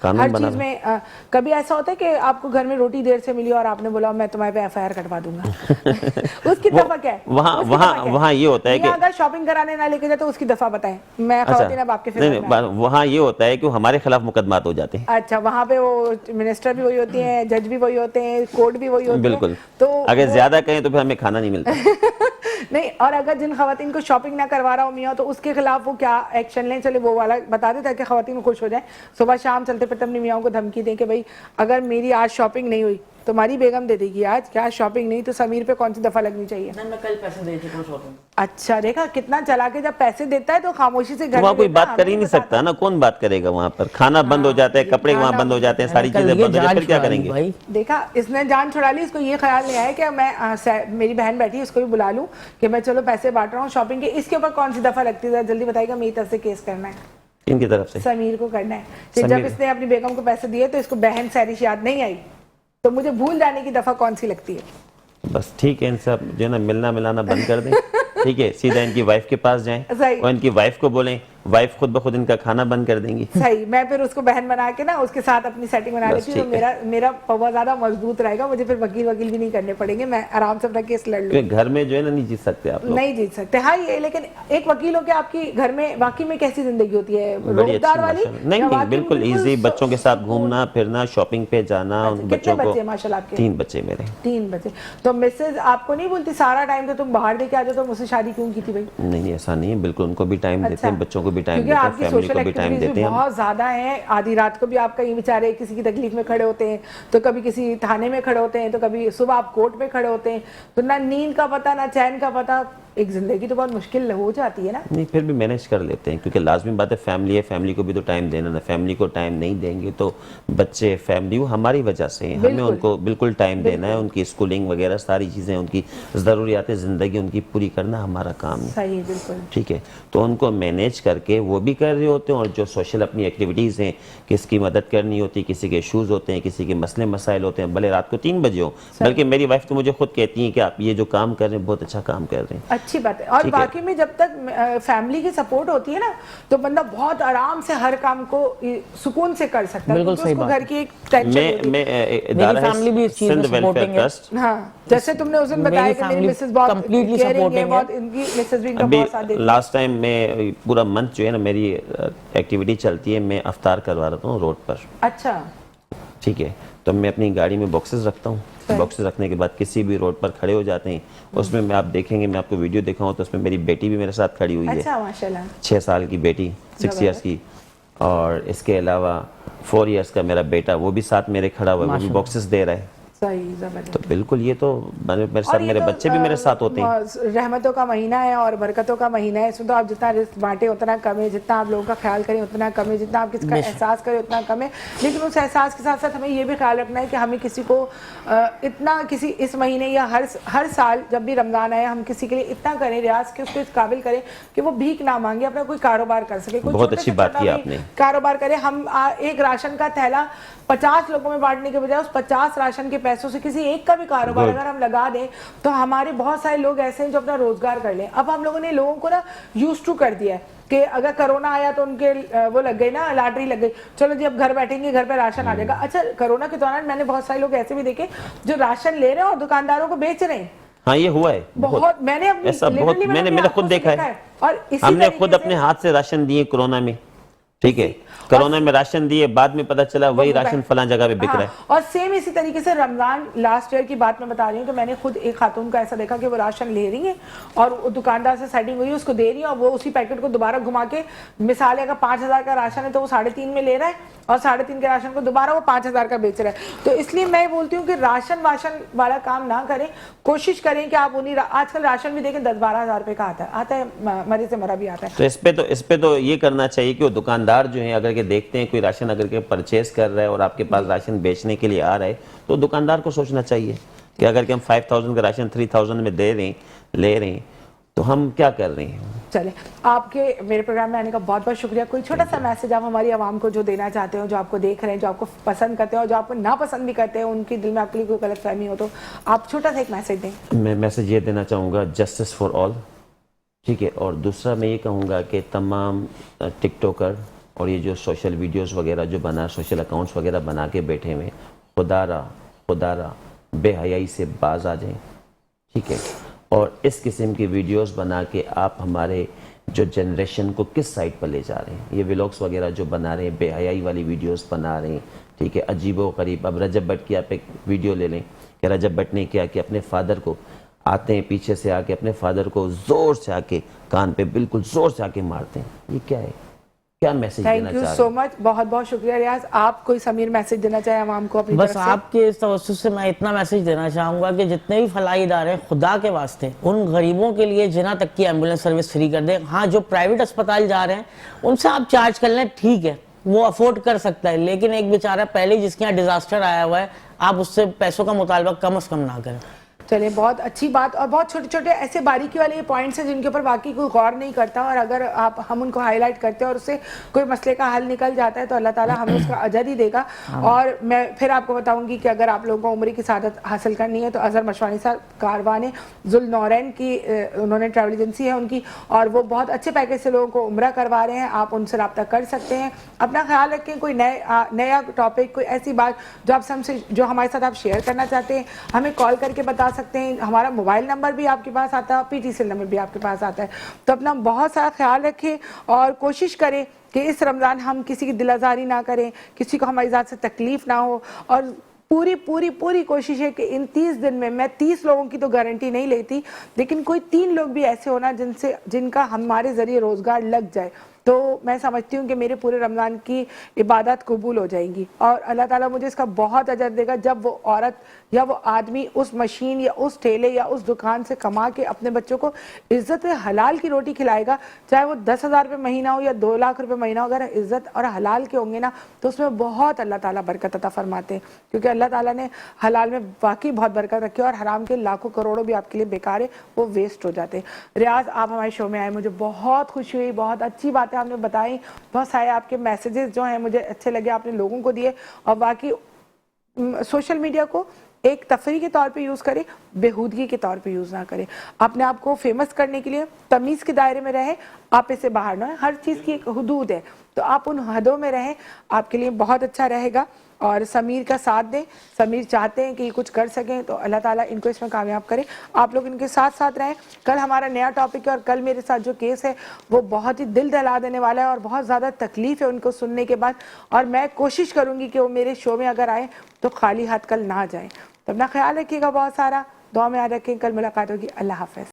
قانون ہر بنا چیز میں کبھی ایسا ہوتا ہے کہ آپ کو گھر میں روٹی دیر سے ملی اور آپ نے بولا میں تمہارے پہ ایف آئی آر کٹوا دوں گا اس کی دفعہ کیا ہے؟ وہاں یہ ہوتا ہے کہ اگر شاپنگ کرانے نہ لے کے جائے تو اس کی دفعہ بتائیں. میں خواتین اب آپ کے وہاں یہ ہوتا ہے کہ ہمارے خلاف مقدمات ہو جاتے ہیں. اچھا وہاں پہ وہ منسٹر بھی وہی ہوتی ہیں, جج بھی وہی ہوتے ہیں, کورٹ بھی وہی ہوتے ہیں. بالکل. تو اگر زیادہ کہیں تو پھر ہمیں کھانا نہیں ملتا. نہیں, اور اگر جن خواتین کو شاپنگ نہ کروا رہا ہو میاں تو اس کے خلاف وہ کیا ایکشن لیں؟ چلے وہ والا بتا دیں تاکہ خواتین خوش ہو جائیں. صبح شام چلتے پھرتے اپنی میاں کو دھمکی دیں کہ بھائی اگر میری آج شاپنگ نہیں ہوئی تمہاری بیگم دے دے گی, آج کیا شاپنگ نہیں تو سمیر پہ کون سی دفعہ لگنی چاہیے. میں کل پیسے دے چکا ہوں شاپنگ. اچھا دیکھا کتنا چلا کے جب پیسے دیتا ہے تو خاموشی سے گھر وہاں کوئی بات کر ہی نہیں سکتا نا, کون بات کرے گا وہاں پر؟ کھانا بند ہو جاتا ہے, کپڑے وہاں بند ہو جاتے ہیں, ساری چیزیں بند ہو جاتی ہیں, پھر کیا کریں گے؟ دیکھا اس نے جان چھڑا لی. اس کو یہ خیال نہیں آیا کہ میں میری بہن بیٹھی اس کو بھی بلا لوں کہ میں چلو پیسے بانٹ رہا ہوں شاپنگ کے, اس کے اوپر کون سی دفعہ لگتی ہے؟ جلدی بتائیے گا. میری طرف سے کیس کرنا ہے, ان کی طرف سے سمیر کو کرنا ہے کہ جب اس نے اپنی بیگم کو پیسے دیے تو اس کو بہن سیرش یاد نہیں آئی تو مجھے بھول جانے کی دفعہ کون سی لگتی ہے؟ بس ٹھیک ہے, ان سے جو ہے نا ملنا ملانا بند کر دیں. ٹھیک ہے, سیدھا ان کی وائف کے پاس جائیں اور ان کی وائف کو بولیں, وائف خود بخود ان کا کھانا بند کر دیں گی. صحیح, میں پھر اس کو بہن بنا کے نا اس کے ساتھ اپنی سیٹنگ بنا لیتی ہوں. میرا بہت زیادہ مضبوط رہے گا, مجھے پھر وکیل بھی نہیں کرنے پڑیں گے, میں آرام سے اپنا کیس لڑ لوں. گھر میں جو ہے نا نہیں جیت سکتے آپ لوگ, نہیں جیت سکتے. ہاں یہ لیکن ایک وکیل ہو کے آپ کی گھر میں واقعی میں کیسی زندگی ہوتی ہے؟ روزگار والی؟ نہیں بالکل ایزی, بچوں کے ساتھ گھومنا پھرنا, شاپنگ پہ جانا. کتنے بچے ماشاء اللہ آپ کے؟ 3 بچے میرے. 3 بچے. تو مسز آپ کو نہیں بولتی سارا ٹائم تو تم باہر دے کے آ جاؤ, تو مجھ سے شادی کیوں کی تھی بھائی؟ نہیں ایسا نہیں ہے, بالکل ان کو بھی ٹائم دیتے ہیں, بچوں کو بھی ٹائم دیتے ہیں, فیملی کو بھی ٹائم دیتے ہیں. بہت زیادہ ہیں. آدھی رات کو بھی آپ کہیں بیچارے کسی کی تکلیف میں کھڑے ہوتے ہیں, تو کبھی کسی تھانے میں کھڑے ہوتے ہیں, تو کبھی صبح آپ کورٹ میں کھڑے ہوتے ہیں, تو نہ نیند کا پتہ نہ چین کا پتہ. ایک زندگی تو بہت مشکل ہو جاتی ہے نا. نہیں پھر بھی مینیج کر لیتے ہیں, کیونکہ لازمی بات ہے فیملی ہے, فیملی کو بھی تو ٹائم دینا نا. فیملی کو ٹائم نہیں دیں گے تو بچے فیملی وہ ہماری وجہ سے ہیں, ہمیں ان کو بالکل ٹائم دینا ہے. ان کی اسکولنگ وغیرہ ساری چیزیں, ان کی ضروریات زندگی ان کی پوری کرنا ہمارا کام ہے. صحیح, بالکل ٹھیک ہے, تو ان کو مینیج کر کے وہ بھی کر رہے ہوتے ہیں, اور جو سوشل اپنی ایکٹیویٹیز ہیں, کس کی مدد کرنی ہوتی ہے, کسی کے ایشوز ہوتے ہیں, کسی کے مسئلے مسائل ہوتے ہیں, بھلے رات کو 3 بجے ہو. بلکہ میری وائف تو مجھے خود کہتی ہیں کہ آپ یہ جو کام کر رہے ہیں بہت اچھا کام کر رہے ہیں. اچھی بات ہے. اور باقی میں جب تک فیملی کی سپورٹ ہوتی ہے نا تو بندہ بہت آرام سے ہر کام کو سکون سے کر سکتا ہے. اس کو گھر کی ایک ٹینشن ہوتی ہے. میری فیملی بھی اس چیز میں سپورٹنگ ہے. ہاں, جیسے تم نے اس دن بتایا کہ میری مسز بہت کیئرنگ ہے, بہت ان کی مسز بھی ان کا بہت ساتھ دیتی ہے. لاسٹ ٹائم میں پورا منتھ جو ہے نا میری ایکٹیویٹی چلتی ہے, میں افطار کروا رہتا ہوں روڈ پر. اچھا ٹھیک ہے, تو میں اپنی گاڑی میں باکسز رکھتا ہوں. باکسز رکھنے کے بعد کسی بھی روڈ پر کھڑے ہو جاتے ہیں, اس میں آپ دیکھیں گے, میں آپ کو ویڈیو دکھاؤں تو اس میں میری بیٹی بھی میرے ساتھ کھڑی ہوئی ہے. اچھا ماشاءاللہ, 6 سال کی بیٹی, 6 ایئرس کی, اور اس کے علاوہ 4 ایئرس کا میرا بیٹا, وہ بھی ساتھ میرے کھڑا ہوا ہے, وہ بھی باکسز دے رہا ہے. صحیح, زبردست. تو بالکل یہ تو میرے ساتھ میرے بچے بھی میرے ساتھ ہوتے ہیں. رحمتوں کا مہینہ ہے اور برکتوں کا مہینہ ہے. اس میں تو آپ جتنا رزق بانٹے اتنا کم ہے, جتنا آپ لوگوں کا خیال کریں اتنا کم ہے, جتنا آپ کسی کا احساس کریں اتنا کم ہے. لیکن اس احساس کے ساتھ ساتھ ہمیں یہ بھی خیال رکھنا ہے کہ ہمیں کسی کو اتنا کسی اس مہینے یا ہر سال جب بھی رمضان آئے ہم کسی کے لیے اتنا کریں ریاض کہ اس کو اس قابل کریں کہ وہ بھیک نہ مانگے, اپنا کوئی کاروبار کر سکے. بہت اچھی بات کی آپ نے, کاروبار کرے. ہم ایک راشن کا تھیلا 50 لوگوں میں بانٹنے کے بجائے اس 50 راشن کے پیسوں سے کسی ایک کا بھی کاروبار اگر ہم لگا دیں تو ہمارے بہت سارے لوگ ایسے ہیں جو اپنا روزگار کر لیں. اب ہم لوگوں نے لوگوں کو نا یوز ٹو کر دیا ہے کہ اگر کرونا آیا تو ان کے وہ لگ گئی نا, لاٹری لگ گئی, چلو جی اب گھر بیٹھیں گے, گھر پہ راشن آ جائے گا. اچھا کرونا کے دوران میں نے بہت سارے لوگ ایسے بھی دیکھے جو راشن لے رہے ہیں اور دکانداروں کو بیچ رہے ہیں. ہاں یہ ہوا ہے بہت, میں نے ایسا بہت, میں نے خود دیکھا ہے. اور ہم نے خود اپنے ہاتھ سے راشن دیے کرونا میں. ٹھیک ہے, کرونا میں راشن دیے, بعد میں پتا چلا وہی راشن فلاں جگہ پہ بک رہا ہے. اور سیم اسی طریقے سے رمضان لاسٹ ایئر کی بات میں بتا رہی ہوں, تو میں نے خود ایک خاتون کا ایسا دیکھا کہ وہ راشن لے رہی ہیں اور دکاندار سے سیٹنگ ہوئی, اس کو دے رہی ہے, اور وہ اسی پیکٹ کو دوبارہ گھما کے, مثال اگر 5000 کا راشن ہے تو وہ 3.5 میں لے رہا ہے, اور 3.5 کے راشن کو دوبارہ وہ 5000 کا بیچ رہا ہے. تو اس لیے میں بولتی ہوں کہ راشن والا کام نہ کریں, کوشش کریں کہ آپ انہیں, آج کل راشن بھی دیکھیں 10-12 ہزار روپے کا آتا ہے, مری سے مرا بھی آتا ہے. تو اس پہ تو یہ کرنا چاہیے کہ وہ دکاندار جو ہیں اگر کہ دیکھتے ہیں کوئی راشن اگر کہ پرچیز کر رہا ہے اور آپ کے پاس راشن بیچنے کے لیے آ رہا ہے, تو دکاندار کو سوچنا چاہیے کہ اگر کہ ہم 5000 کا راشن 3000 میں دے رہے ہیں, لے رہے ہیں, تو ہم کیا کر رہے ہیں. چلیں, آپ کے میرے پروگرام میں آنے کا بہت بہت شکریہ. کوئی چھوٹا سا میسج آپ ہماری عوام کو جو دینا چاہتے ہو, جو آپ کو دیکھ رہے ہیں, جو آپ کو پسند کرتے ہیں اور جو آپ کو ناپسند بھی کرتے ہیں, ان کے دل میں آپ کے لیے کوئی غلط فہمی ہو تو آپ چھوٹا سا ایک میسج دیں. میں میسج یہ دینا چاہوں گا, جسٹس فار آل. ٹھیک ہے, اور دوسرا میں یہ کہوں گا کہ تمام ٹک ٹاکر اور یہ جو سوشل ویڈیوز وغیرہ جو بنا سوشل اکاؤنٹس وغیرہ بنا کے بیٹھے ہوئے خدا را بے حیائی سے باز آ جائیں، ٹھیک ہے. اور اس قسم کی ویڈیوز بنا کے آپ ہمارے جو جنریشن کو کس سائٹ پر لے جا رہے ہیں. یہ ولاگس وغیرہ جو بنا رہے ہیں، بے حیائی والی ویڈیوز بنا رہے ہیں، ٹھیک ہے، عجیب و غریب. اب رجب بٹ کی آپ ایک ویڈیو لے لیں کہ رجب بٹ نے کیا کہ اپنے فادر کو آتے ہیں پیچھے سے آ کے اپنے فادر کو زور سے آ کے کان پہ بالکل زور سے آ کے مارتے ہیں. یہ کیا ہے؟ کیا میسج دینا تھینک یو چاہ سو رہے ہیں؟ مچ، بہت بہت شکریہ ریاض. آپ کوئی سمیر میسج دینا چاہیں عوام کو اپنی بس طرف سے؟ آپ کے اس توسط سے میں اتنا میسج دینا چاہوں گا کہ جتنے بھی فلاحی ادارے ہیں خدا کے واسطے ان غریبوں کے لیے جنہ تک کی ایمبولینس سروس فری کر دیں. ہاں جو پرائیویٹ اسپتال جا رہے ہیں ان سے آپ چارج کر لیں، ٹھیک ہے، وہ افورڈ کر سکتا ہے، لیکن ایک بیچارہ پہلے جس کے یہاں ڈیزاسٹر آیا ہوا ہے آپ اس سے پیسوں کا مطالبہ کم از کم نہ کریں. چلیں، بہت اچھی بات. اور بہت چھوٹے چھوٹے ایسے باریکی والے یہ پوائنٹس ہیں جن کے اوپر واقعی کوئی غور نہیں کرتا، اور اگر ہم ان کو ہائی لائٹ کرتے ہیں اور اس سے کوئی مسئلے کا حل نکل جاتا ہے تو اللہ تعالیٰ ہمیں اس کا اجر ہی دے گا. اور میں پھر آپ کو بتاؤں گی کہ اگر آپ لوگوں کو عمرے کی سعادت حاصل کرنی ہے تو اظہر مشوانی صاحب کاروان ذوالنورین کی انہوں نے ٹریول ایجنسی ہے ان کی، اور وہ بہت اچھے پیکیج سے لوگوں کو عمرہ کروا رہے ہیں. آپ ان سے رابطہ کر سکتے ہیں. اپنا خیال رکھیں. کوئی نیا ٹاپک، کوئی ایسی بات جو آپ جو ہمارے ساتھ آپ شیئر کرنا چاہتے ہیں ہمیں کال کر کے بتا سکتے ہیں. ہمارا موبائل نمبر بھی آپ کے پاس آتا ہے، پی ٹی سی نمبر بھی آپ کے پاس آتا ہے. تو اپنا بہت سارا خیال رکھیں اور کوشش کریں کہ اس رمضان ہم کسی کی دل آزاری نہ کریں، کسی کو ہماری ذات سے تکلیف نہ ہو. اور پوری پوری پوری کوشش ہے کہ ان 30 دن میں 30 لوگوں کی تو گارنٹی نہیں لیتی، لیکن کوئی 3 لوگ بھی ایسے ہونا جن کا ہمارے ذریعے روزگار لگ جائے تو میں سمجھتی ہوں کہ میرے پورے رمضان کی عبادت قبول ہو جائیں گی. اور اللہ تعالیٰ مجھے اس کا بہت اجر دے گا جب وہ عورت یا وہ آدمی اس مشین یا اس ٹھیلے یا اس دکان سے کما کے اپنے بچوں کو عزت حلال کی روٹی کھلائے گا. چاہے وہ 10,000 روپے مہینہ ہو یا 2 لاکھ روپے مہینہ ہو، اگر عزت اور حلال کے ہوں گے نا تو اس میں بہت اللہ تعالیٰ برکت عطا فرماتے ہیں، کیونکہ اللہ تعالیٰ نے حلال میں واقعی بہت برکت رکھی ہے اور حرام کے لاکھوں کروڑوں بھی آپ کے لیے بیکار ہے، وہ ویسٹ ہو جاتے ہیں. ریاض آپ ہمارے شو میں آئے، مجھے بہت خوشی ہوئی، بہت اچھی باتیں آپ نے بتائیں. بہت سارے آپ کے میسیجز جو ہیں مجھے اچھے لگے، آپ نے لوگوں کو دیے. اور باقی سوشل میڈیا کو ایک تفریح کے طور پہ یوز کریں، بےہودگی کے طور پہ یوز نہ کریں. اپنے آپ کو فیمس کرنے کے لیے تمیز کے دائرے میں رہیں، آپ اسے باہر نہ. ہر چیز کی ایک حدود ہے تو آپ ان حدوں میں رہیں، آپ کے لیے بہت اچھا رہے گا. اور سمیر کا ساتھ دیں. سمیر چاہتے ہیں کہ یہ کچھ کر سکیں تو اللہ تعالیٰ ان کو اس میں کامیاب کرے. آپ لوگ ان کے ساتھ ساتھ رہیں. کل ہمارا نیا ٹاپک ہے اور کل میرے ساتھ جو کیس ہے وہ بہت ہی دل دہلا دینے والا ہے اور بہت زیادہ تکلیف ہے ان کو سننے کے بعد. اور میں کوشش کروں گی کہ وہ میرے شو میں اگر آئیں تو خالی ہاتھ کل نہ جائیں. تو اپنا خیال رکھیے گا بہت سارا. دعا میں یاد رکھیں. کل ملاقات ہوگی. اللہ حافظ.